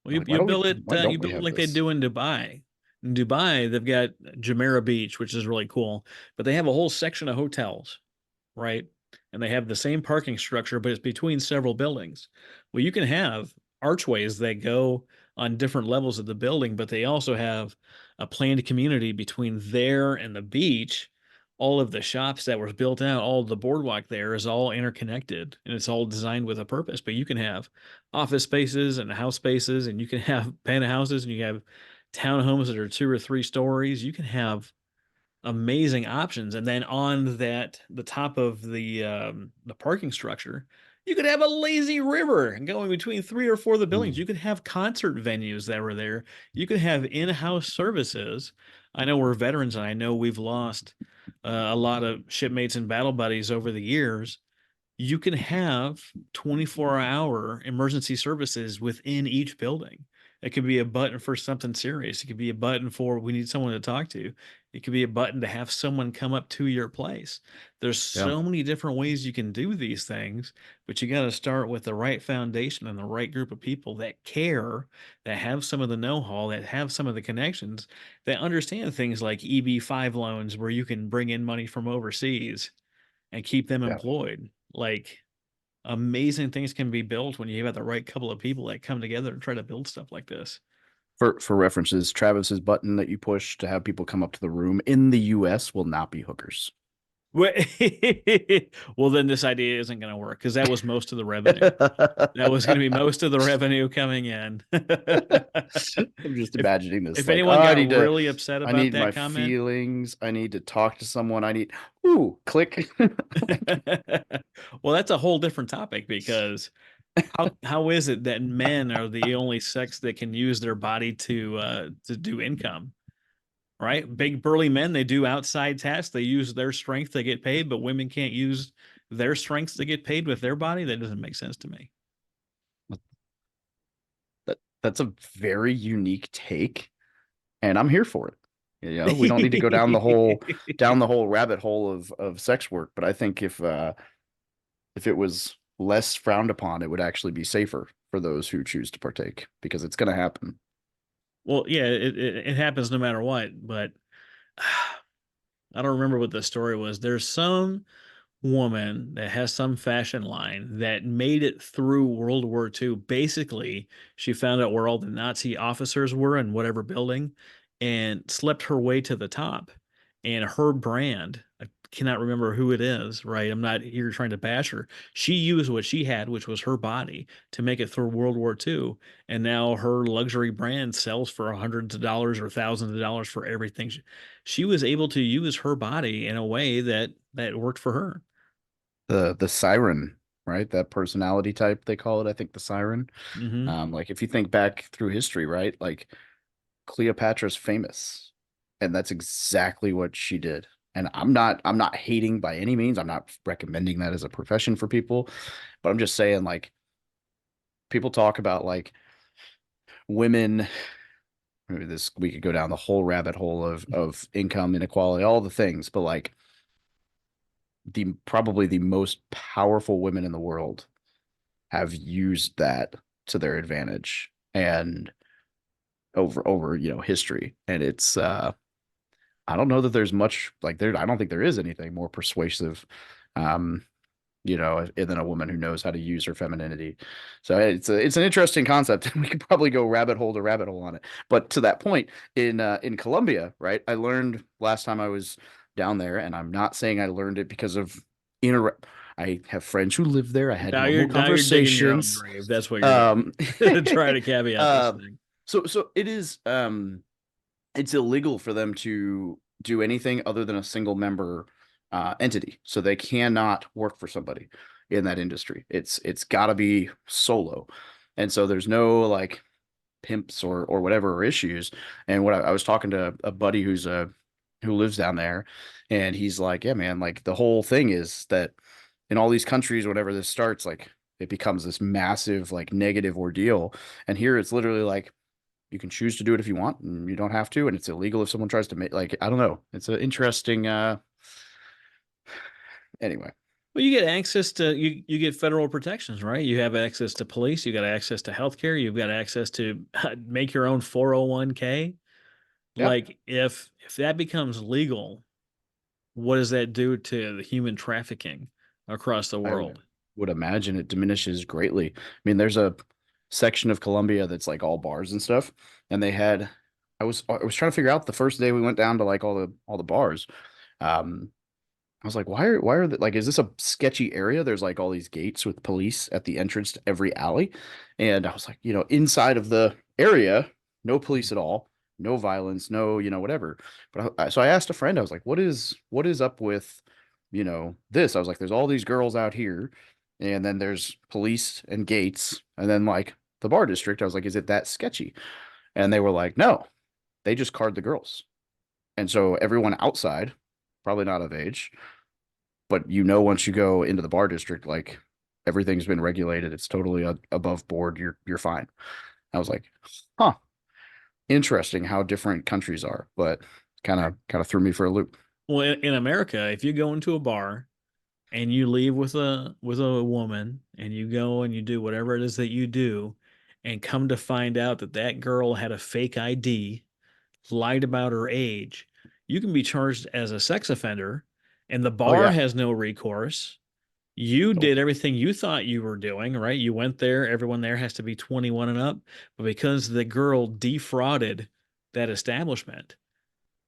Like, why don't we? Why you don't we build it have like they this? do in Dubai. In Dubai, they've got Jumeirah Beach, which is really cool, but they have a whole section of hotels, right? And they have the same parking structure, but it's between several buildings. Well, you can have archways that go on different levels of the building, but they also have a planned community between there and the beach. All of the shops that were built out, all of the boardwalk there is all interconnected and it's all designed with a purpose. But you can have office spaces and house spaces, and you can have penthouses and you have townhomes that are 2 or 3 stories. You can have amazing options. And then on the top of the parking structure, you could have a lazy river going between 3 or 4 of the buildings. You could have concert venues that were there. You could have in-house services. I know we're veterans, and I know we've lost a lot of shipmates and battle buddies over the years. You can have 24-hour emergency services within each building. It could be a button for something serious. It could be a button for we need someone to talk to. It could be a button to have someone come up to your place. There's Yeah. so many different ways you can do these things, but you got to start with the right foundation and the right group of people that care, that have some of the know-how, that have some of the connections, that understand things like EB-5 loans where you can bring in money from overseas and keep them Yeah. employed. Like, amazing things can be built when you have the right couple of people that come together and try to build stuff like this. For references, Travis's button that you push to have people come up to the room in the US will not be hookers. Well, then this idea isn't going to work because that was most of the revenue. That was going to be most of the revenue coming in. I'm just imagining this. If like, anyone oh, got really upset I about need that my comment, feelings. I need to talk to someone. Click. well, that's a whole different topic because how is it that men are the only sex that can use their body to do income? Right? Big burly men, they do outside tasks. They use their strength to get paid, but women can't use their strengths to get paid with their body. That doesn't make sense to me. That's a very unique take, and I'm here for it. You know, we don't need to go down the whole rabbit hole of sex work, but I think if it was less frowned upon, it would actually be safer for those who choose to partake, because it's going to happen. Well, yeah, it happens no matter what, but I don't remember what the story was. There's some woman that has some fashion line that made it through World War II. Basically, she found out where all the Nazi officers were in whatever building and slept her way to the top. And her brand, I cannot remember who it is, right? I'm not here trying to bash her. She used what she had, which was her body, to make it through World War II. And now her luxury brand sells for hundreds of dollars or thousands of dollars for everything. She was able to use her body in a way that worked for her. The siren, right? That personality type they call it. I think the siren. Mm-hmm. Like if you think back through history, right? Like Cleopatra's famous, and that's exactly what she did. And I'm not hating by any means. I'm not recommending that as a profession for people, but I'm just saying, like, people talk about like women. Maybe we could go down the whole rabbit hole of income inequality, all the things, but like probably the most powerful women in the world have used that to their advantage and over history. And it's I don't know that there's much like there. I don't think there is anything more persuasive, than a woman who knows how to use her femininity. So it's an interesting concept, and we could probably go rabbit hole to rabbit hole on it. But to that point, in Colombia, right? I learned last time I was down there, and I'm not saying I learned it because of I have friends who live there. I had normal Now you're digging your own conversations. grave. That's what you're doing. Try to caveat this thing. So it is it's illegal for them to do anything other than a single member entity. So they cannot work for somebody in that industry. It's got to be solo. And so there's no like pimps or whatever issues. And what I was talking to a buddy who lives down there, and he's like, yeah, man, like the whole thing is that in all these countries, whenever this starts, like it becomes this massive like negative ordeal. And here it's literally like, you can choose to do it if you want, and you don't have to, and it's illegal if someone tries to make, like, I don't know. It's an interesting anyway. Well, you get access to you get federal protections, right? You have access to police, you got access to healthcare, you've got access to make your own 401k. Yeah. Like if that becomes legal, what does that do to the human trafficking across the world? Would imagine it diminishes greatly. I mean, there's a section of Colombia that's like all bars and stuff, and they had I was trying to figure out the first day we went down to like all the bars. I was like, why are the, like, is this a sketchy area? There's like all these gates with police at the entrance to every alley. And I was like, inside of the area, no police at all. no violence, no, whatever. But so I asked a friend, I was like, what is up with, this? I was like, there's all these girls out here, and then there's police and gates, and then like the bar district. I was like, is it that sketchy? And they were like, no, they just card the girls. And so everyone outside, probably not of age, but once you go into the bar district, like everything's been regulated. It's totally above board. You're fine. I was like, huh, interesting how different countries are, but kind of threw me for a loop. Well, in America, if you go into a bar and you leave with a woman and you go and you do whatever it is that you do, and come to find out that that girl had a fake ID, lied about her age, you can be charged as a sex offender, and the Oh bar yeah. has no recourse. You Nope. did everything you thought you were doing, right? You went there, everyone there has to be 21 and up, but because the girl defrauded that establishment,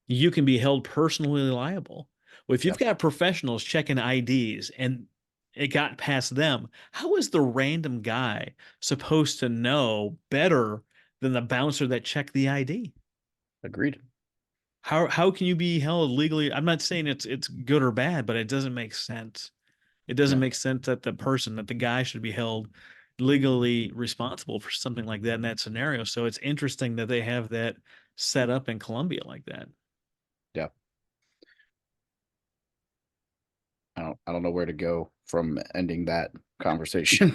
you can be held personally liable. Well, if Yeah. you've got professionals checking IDs and it got past them, how is the random guy supposed to know better than the bouncer that checked the ID? Agreed. How can you be held legally? I'm not saying it's good or bad, but it doesn't make sense. It doesn't Yeah. make sense that the guy should be held legally responsible for something like that in that scenario. So it's interesting that they have that set up in Colombia like that. Yeah. I don't know where to go from ending that conversation.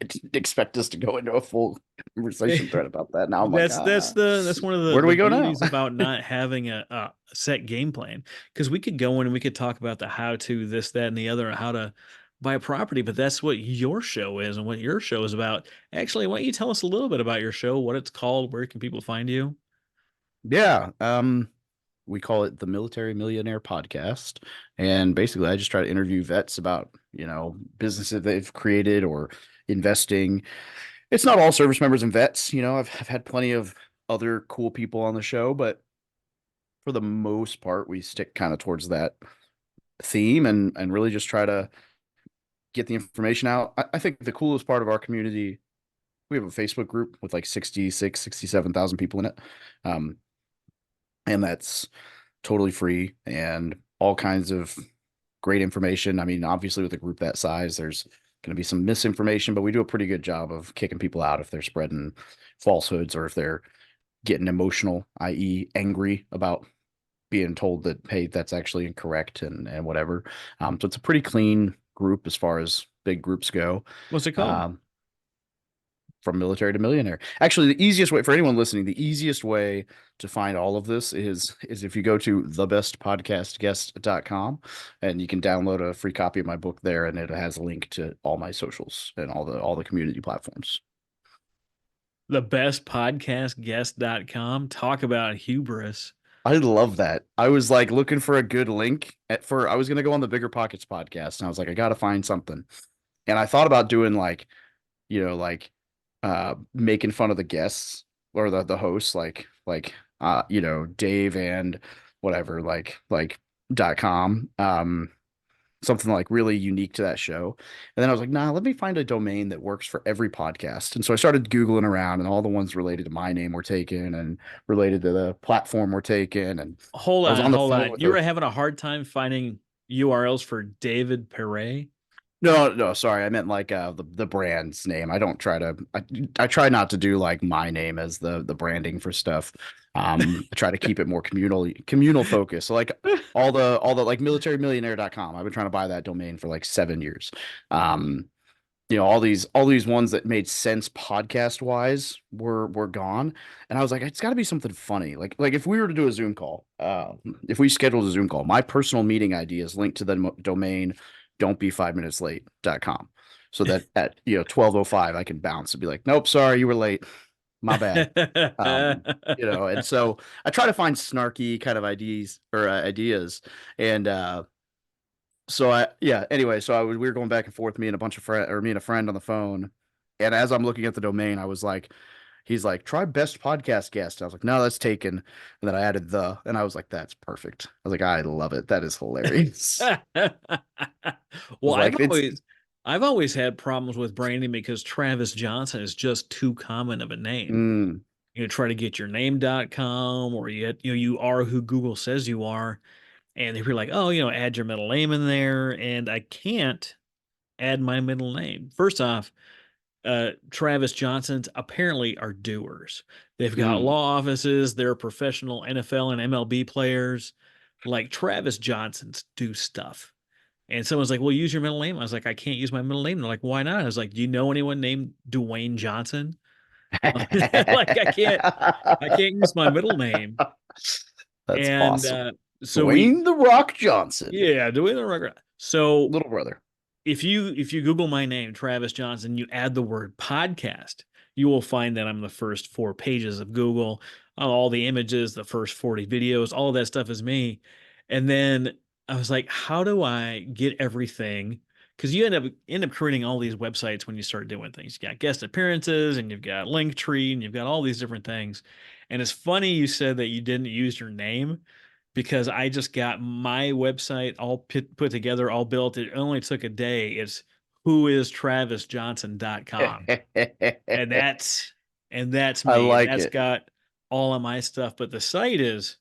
I didn't expect us to go into a full conversation thread about that. Now I'm like, That's one of where do the we go now? beauties about not having a set game plan, because we could go in and we could talk about the how to this, that, and the other, and how to buy a property, but that's what your show is and what your show is about. Actually, why don't you tell us a little bit about your show, what it's called, where can people find you? Yeah. We call it the Military Millionaire Podcast. And basically, I just try to interview vets about, businesses they've created or investing. It's not all service members and vets. I've had plenty of other cool people on the show, but for the most part, we stick kind of towards that theme and really just try to get the information out. I think the coolest part of our community, we have a Facebook group with like 67,000 people in it. Um, and that's totally free and all kinds of great information. I mean, obviously, with a group that size, there's going to be some misinformation, but we do a pretty good job of kicking people out if they're spreading falsehoods or if they're getting emotional, i.e., angry about being told that, hey, that's actually incorrect and whatever. So it's a pretty clean group as far as big groups go. What's it called? Um, from military to millionaire. Actually, the easiest way for anyone listening, the easiest way to find all of this is if you go to thebestpodcastguest.com and you can download a free copy of my book there, and it has a link to all my socials and all the community platforms. The best podcast guest.com. Talk about hubris. I love that. I was like looking for a good link I was gonna go on the Bigger Pockets podcast, and I was like, I gotta find something. And I thought about doing like, like making fun of the guests or the hosts, Dave and whatever, .com, something like really unique to that show. And then I was like, nah, let me find a domain that works for every podcast. And so I started Googling around, and all the ones related to my name were taken and related to the platform were taken. And Hold I was on, on the hold phone on. with You her. were having a hard time finding URLs for David Pere? No, no, sorry. I meant like the brand's name. I don't try to I try not to do like my name as the branding for stuff. I try to keep it more communal focus. So like all the like militarymillionaire.com. I've been trying to buy that domain for like 7 years. Um, all these ones that made sense podcast wise were gone. And I was like, it's gotta be something funny. Like if we were to do a Zoom call, if we scheduled a Zoom call, my personal meeting ID is linked to the domain don't be 5 minutes late.com. So that at 12:05 I can bounce and be like, nope, sorry, you were late. My bad. And so I try to find snarky kind of ideas. And anyway, we were going back and forth, me and a friend on the phone. And as I'm looking at the domain, I was like, he's like, try best podcast guest. I was like, no, that's taken. And then I added and I was like, that's perfect. I was like, I love it. That is hilarious. I Well, was like, it's I've always had problems with branding because Travis Johnson is just too common of a name. try to get your name.com, or you are who Google says you are. And if you're like, oh, add your middle name in there, and I can't add my middle name. First off, Travis Johnsons apparently are doers. They've got Mm. law offices, they're professional NFL and MLB players. Like Travis Johnsons do stuff. And someone's like, well, use your middle name. I was like, I can't use my middle name. They're like, why not? I was like, do you know anyone named Dwayne Johnson? Like I can't use my middle name. That's And awesome. so Dwayne the Rock Johnson, yeah, Dwayne the Rock. So little brother. if you Google my name, Travis Johnson, you add the word podcast, you will find that I'm the first 4 pages of Google. All the images, the first 40 videos, all of that stuff is me. And then I was like, how do I get everything? Because you end up creating all these websites when you start doing things. You got guest appearances, and you've got Linktree, and you've got all these different things. And it's funny you said that you didn't use your name, because I just got my website all put together, all built. It only took a day. It's whoistravisjohnson.com. And that's I me. And like that's it. got all of my stuff. But the site is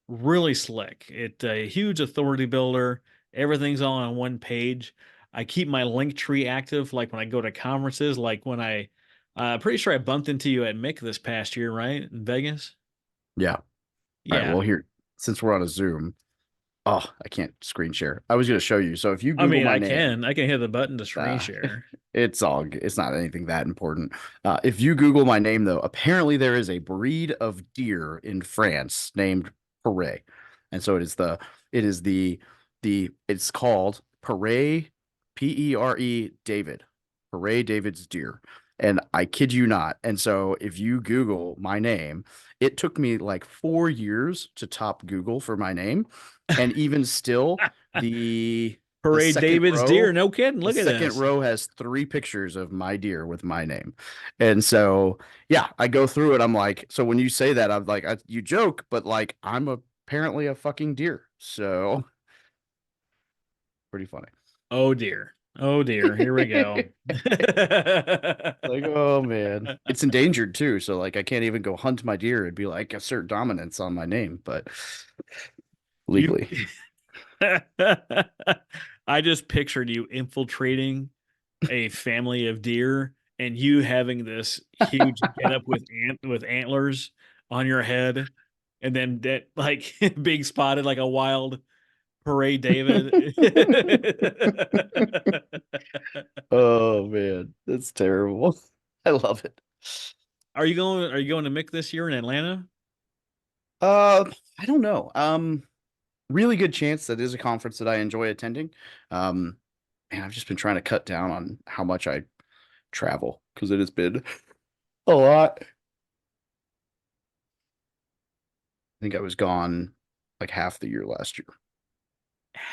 really slick. It's a huge authority builder. Everything's all on one page. I keep my link tree active, like when I go to conferences, like when pretty sure I bumped into you at Mick this past year, right? In Vegas. Yeah. All right. Yeah. Well, here, since we're on a Zoom, oh, I can't screen share. I was going to show you. So if you I Google mean, my I name, can. I can hit the button to screen share. it's not anything that important. If you Google my name, though, apparently there is a breed of deer in France named Pere, and so it's called Pere, Pere David, Pere David's deer. And I kid you not. And so if you Google my name, it took me like 4 years to top Google for my name. And even still, the Parade second David's deer. row No kidding. the Look at second this. row has 3 pictures of my deer with my name. And so, yeah, I go through it. I'm like, so when you say that, I'm like, you joke, but like, I'm apparently a fucking deer. So pretty funny. Oh dear. Oh dear. Here we go. Like, oh man, it's endangered too. So like, I can't even go hunt my deer. It'd be like assert dominance on my name, but You legally. I just pictured you infiltrating a family of deer, and you having this huge getup with antlers on your head, and then that like being spotted like a wild Parade David. Oh man, that's terrible. I love it. Are you going to Mick this year in Atlanta? I don't know. Really good chance that is a conference that I enjoy attending. Um, and I've just been trying to cut down on how much I travel because it has been a lot. I think I was gone like half the year last year.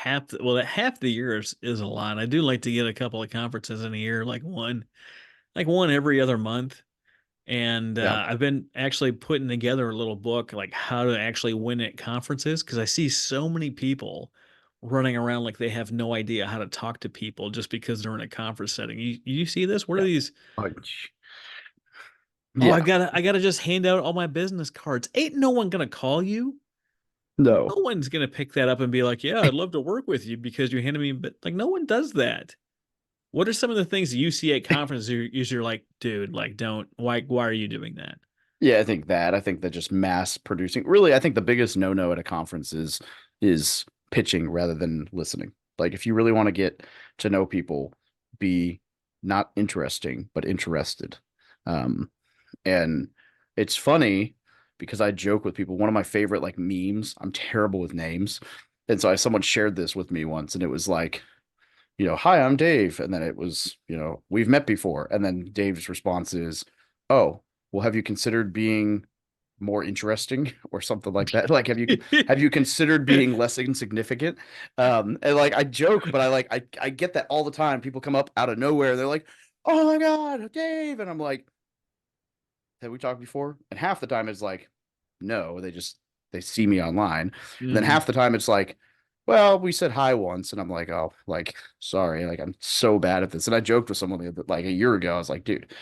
That half the year is a lot. I do like to get a couple of conferences in a year, like one every other month. And Yeah. I've been actually putting together a little book, like how to actually win at conferences, because I see so many people running around like they have no idea how to talk to people just because they're in a conference setting. You see this? What are Yeah. these? Oh, Oh, yeah. I gotta just hand out all my business cards. Ain't no one gonna call you. No No. one's gonna pick that up and be like, "Yeah, I'd love to work with you because you handed me." But like, no one does that. What are some of the things that you see at conferences you're like, dude, like, don't, why are you doing that? Yeah, I think that just mass producing. Really, I think the biggest no-no at a conference is pitching rather than listening. Like if you really want to get to know people, be not interesting, but interested. Um, and it's funny because I joke with people. One of my favorite like memes, I'm terrible with names. And so someone shared this with me once, and it was like, hi, I'm Dave. And then it was, we've met before. And then Dave's response is, oh, well, have you considered being more interesting or something like that? Like, have you considered being less insignificant? And like I joke, but I get that all the time. People come up out of nowhere. They're like, oh my God, Dave. And I'm like, have we talked before? And half the time it's like, no, they see me online. And then Mhm. half the time it's like, well, we said hi once, and I'm like, oh, like, sorry, like I'm so bad at this. And I joked with someone like a year ago. I was like, dude,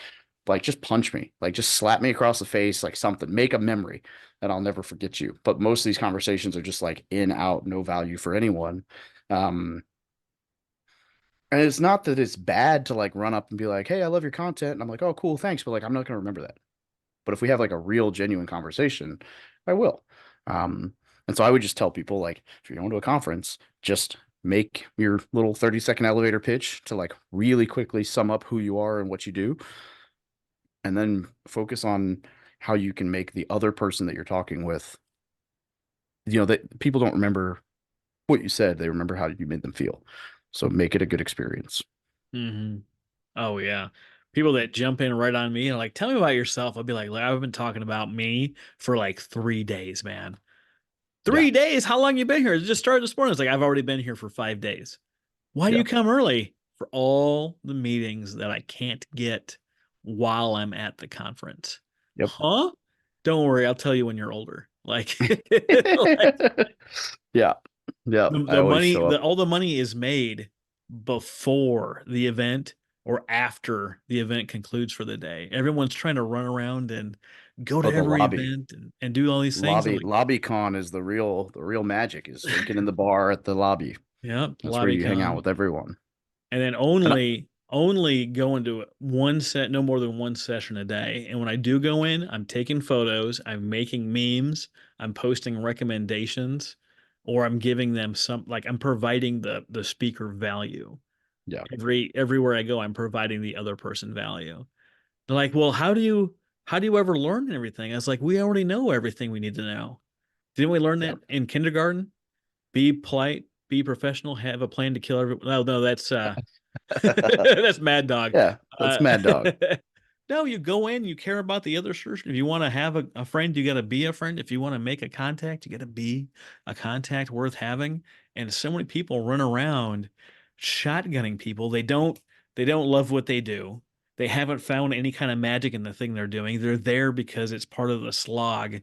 like just punch me, like just slap me across the face, like something, make a memory that I'll never forget you. But most of these conversations are just like in, out, no value for anyone. Um, and it's not that it's bad to like run up and be like, hey, I love your content. And I'm like, oh, cool, thanks. But like, I'm not going to remember that. But if we have like a real, genuine conversation, I will. Um, and so I would just tell people like, if you're going to a conference, just make your little 30-second elevator pitch to like really quickly sum up who you are and what you do, and then focus on how you can make the other person that you're talking with, that people don't remember what you said, they remember how you made them feel. So make it a good experience. Mm-hmm. Oh yeah. People that jump in right on me and like, tell me about yourself. I'll be like, I've been talking about me for like 3 days, man. Yeah. 3 days? How long you been here? It just started this morning. It's like, I've already been here for 5 days. Why do Yeah. you come early? For all the meetings that I can't get while I'm at the conference. Yep. Huh? Don't worry, I'll tell you when you're older. Like, like Yeah. Yeah. I the always money, show up. all the money is made before the event or after the event concludes for the day. Everyone's trying to run around and go to Oh, the every lobby. event and do all these things. I'm like, Lobby con is the real magic, is drinking in the bar at the lobby. yeah, That's where you hang out LobbyCon. with everyone. And then And only go into one set, no more than one session a day. And when I do go in, I'm taking photos, I'm making memes, I'm posting recommendations, or I'm giving them some, like I'm providing the speaker value. yeah. Everywhere I go, I'm providing the other person value. They're like, well, how do you ever learn everything? I was like, we already know everything we need to know. Didn't we learn Yeah. that in kindergarten? Be polite, be professional, have a plan to kill everyone. No, that's that's Mad Dog. Yeah. That's Uh, Mad Dog. no, you go in, you care about the other person. If you want to have a friend, you got to be a friend. If you want to make a contact, you got to be a contact worth having. And so many people run around shotgunning people. They don't love what they do. They haven't found any kind of magic in the thing they're doing. They're there because it's part of the slog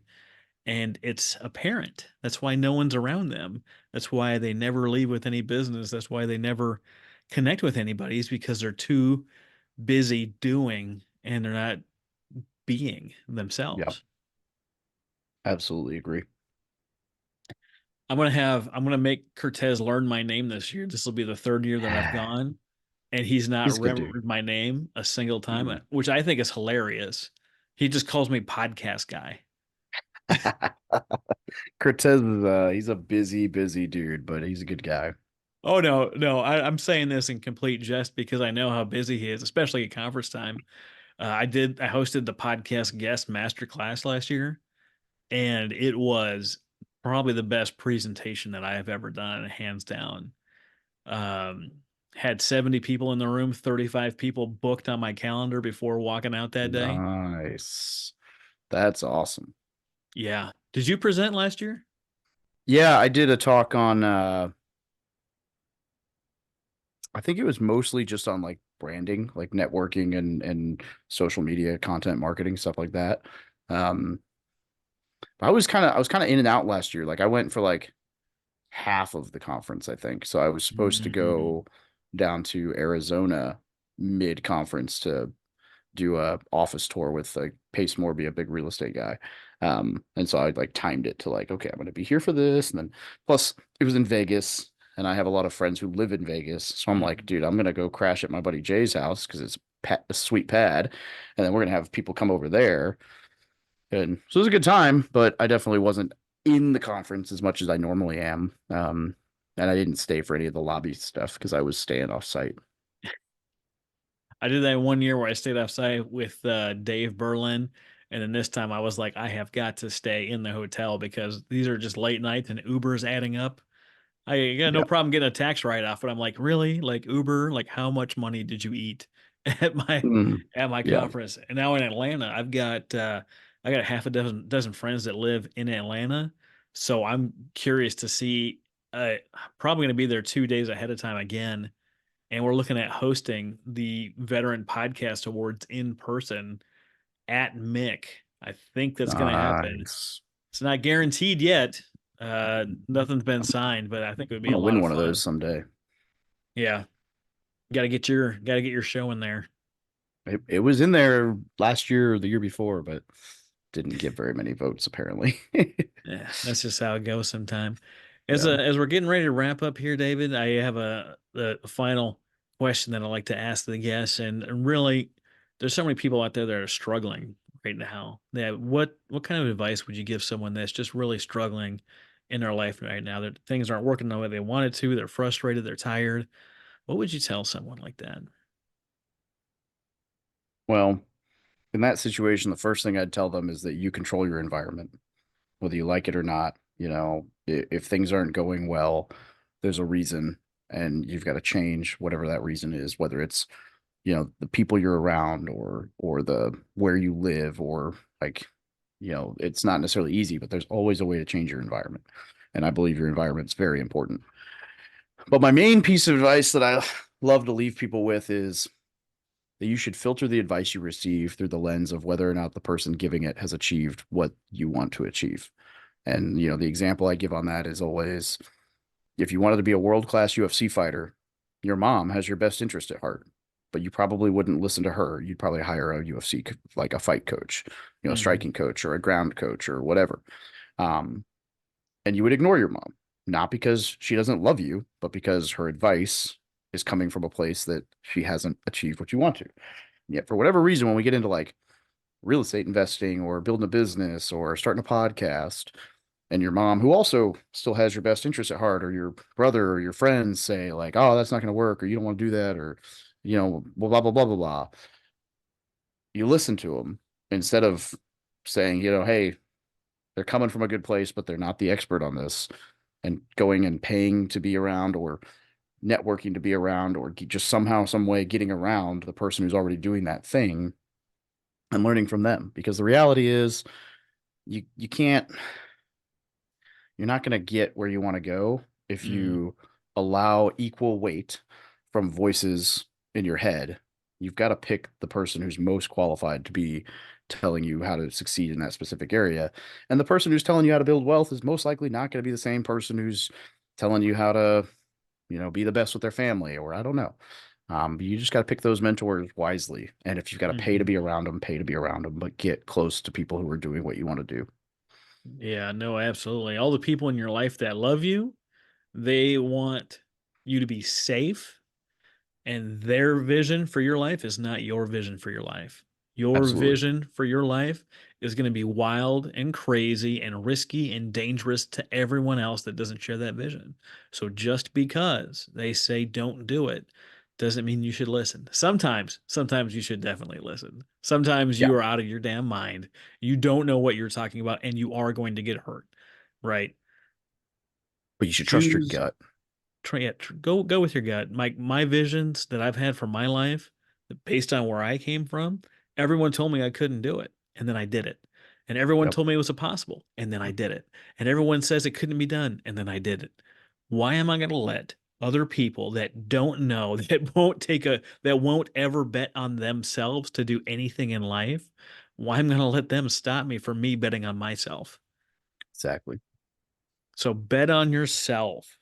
and it's apparent. That's why no one's around them. That's why they never leave with any business. That's why they never connect with anybody, is because they're too busy doing and they're not being Yeah. themselves. Absolutely agree. I'm gonna make Cortez learn my name this year. This will be the third year that I've gone, and he's not He's a good dude. remembered my name a single time, Mm. which I think is hilarious. He just calls me podcast guy. Cortez is he's a busy, busy dude, but he's a good guy. Oh no, no, I'm saying this in complete jest because I know how busy he is, especially at conference time. I hosted the podcast guest masterclass last year, and it was probably the best presentation that I have ever done, hands down. Um, had 70 people in the room, 35 people booked on my calendar before walking out that day. Nice. That's awesome. Yeah. Did you present last year? Yeah, I did a talk on I think it was mostly just on like branding, like networking and social media, content marketing, stuff like that. Um, I was kind of in and out last year. Like I went for like half of the conference, I think. So I was supposed to Mm. go down to Arizona mid conference to do a office tour with like Pace Morby, a big real estate guy. And so I like timed it to like, okay, I'm going to be here for this. And then plus it was in Vegas and I have a lot of friends who live in Vegas. So I'm like, Mhm. dude, I'm going to go crash at my buddy Jay's house because it's a sweet pad. And then we're going to have people come over there. And so it was a good time, but I definitely wasn't in the conference as much as I normally am. And I didn't stay for any of the lobby stuff because I was staying off site. I did that one year where I stayed offsite with Dave Berlin. And then this time I was like, I have got to stay in the hotel because these are just late nights and Uber's adding up. I got no Yeah. problem getting a tax write-off, but I'm like, really? Like Uber, like how much money did you eat at my Mm, at my yeah. conference? And now in Atlanta, I got half a dozen friends that live in Atlanta. So I'm curious to see probably gonna be there 2 days ahead of time again. And we're looking at hosting the Veteran Podcast Awards in person at Mick. I think that's gonna happen. Nice. It's not guaranteed yet. Nothing's been signed, but I think it would I'm be a gonna lot win of one of those fun. someday. Yeah, got to get your show in there. It was in there last year or the year before, but didn't get very many votes apparently. Yeah, that's just how it goes sometimes. Yeah. As we're getting ready to wrap up here, David, I have a final question that I like to ask the guests, and really, there's so many people out there that are struggling right now. That what kind of advice would you give someone that's just really struggling in their life right now? That things aren't working the way they wanted to. They're frustrated. They're tired. What would you tell someone like that? Well, in that situation, the first thing I'd tell them is that you control your environment, whether you like it or not. If things aren't going well, there's a reason, and you've got to change whatever that reason is, whether it's, the people you're around or the where you live, or like, it's not necessarily easy, but there's always a way to change your environment. And I believe your environment's very important. But my main piece of advice that I love to leave people with is that you should filter the advice you receive through the lens of whether or not the person giving it has achieved what you want to achieve. And, the example I give on that is always, if you wanted to be a world-class UFC fighter, your mom has your best interest at heart, but you probably wouldn't listen to her. You'd probably hire a UFC, like a fight coach, a striking coach or a ground coach or whatever. And you would ignore your mom, not because she doesn't love you, but because her advice is coming from a place that she hasn't achieved what you want to. Yet for whatever reason, when we get into like real estate investing or building a business or starting a podcast, and your mom, who also still has your best interest at heart, or your brother or your friends say like, oh, that's not going to work, or you don't want to do that, or, blah, blah, blah, blah, blah, blah. You listen to them instead of saying, hey, they're coming from a good place, but they're not the expert on this, and going and paying to be around, or networking to be around, or just somehow, some way getting around the person who's already doing that thing and learning from them. Because the reality is you can't, you're not going to get where you want to go if you allow equal weight from voices in your head. You've got to pick the person who's most qualified to be telling you how to succeed in that specific area. And the person who's telling you how to build wealth is most likely not going to be the same person who's telling you how to, be the best with their family, or I don't know. You just got to pick those mentors wisely. And if you've got to pay to be around them, pay to be around them, but get close to people who are doing what you want to do. Yeah, no, absolutely. All the people in your life that love you, they want you to be safe, and their vision for your life is not your vision for your life. Your Absolutely. vision for your life is going to be wild and crazy and risky and dangerous to everyone else that doesn't share that vision. So just because they say don't do it doesn't mean you should listen. Sometimes you should definitely listen. Sometimes Yeah. you are out of your damn mind. You don't know what you're talking about, and you are going to get hurt, right? But you should trust your Choose gut. go with your gut. My visions that I've had for my life, based on where I came from, everyone told me I couldn't do it, and then I did it. And everyone Yep. told me it was impossible, and then I did it. And everyone says it couldn't be done, and then I did it. Why am I going to let other people that don't know, that won't ever bet on themselves to do anything in life? Why am I going to let them stop me from me betting on myself? Exactly. So bet on yourself.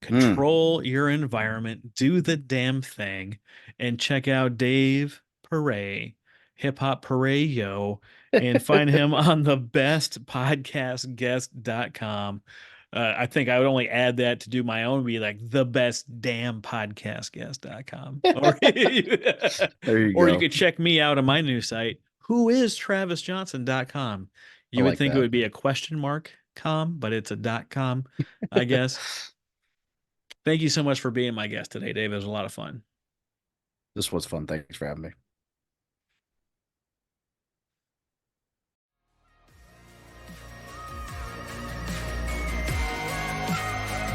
Control your environment, do the damn thing, and check out Dave Pere, Hip Hop Pere Yo, and find him on the bestpodcastguest.com. I think I would only add that to do my own, be like the best damn podcastguest.com. There you Or go. you could check me out on my new site, whoistravisjohnson.com. You I would like think it that. would be a question mark com, but it's a .com, I guess. Thank you so much for being my guest today, Dave. It was a lot of fun. This was fun. Thanks for having me.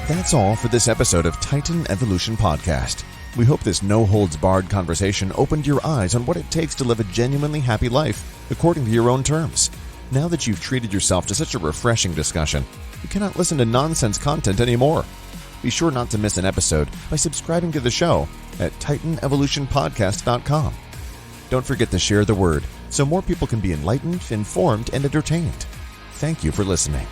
That's all for this episode of Titan Evolution Podcast. We hope this no-holds-barred conversation opened your eyes on what it takes to live a genuinely happy life, according to your own terms. Now that you've treated yourself to such a refreshing discussion, you cannot listen to nonsense content anymore. Be sure not to miss an episode by subscribing to the show at TitanEvolutionPodcast.com. Don't forget to share the word so more people can be enlightened, informed, and entertained. Thank you for listening.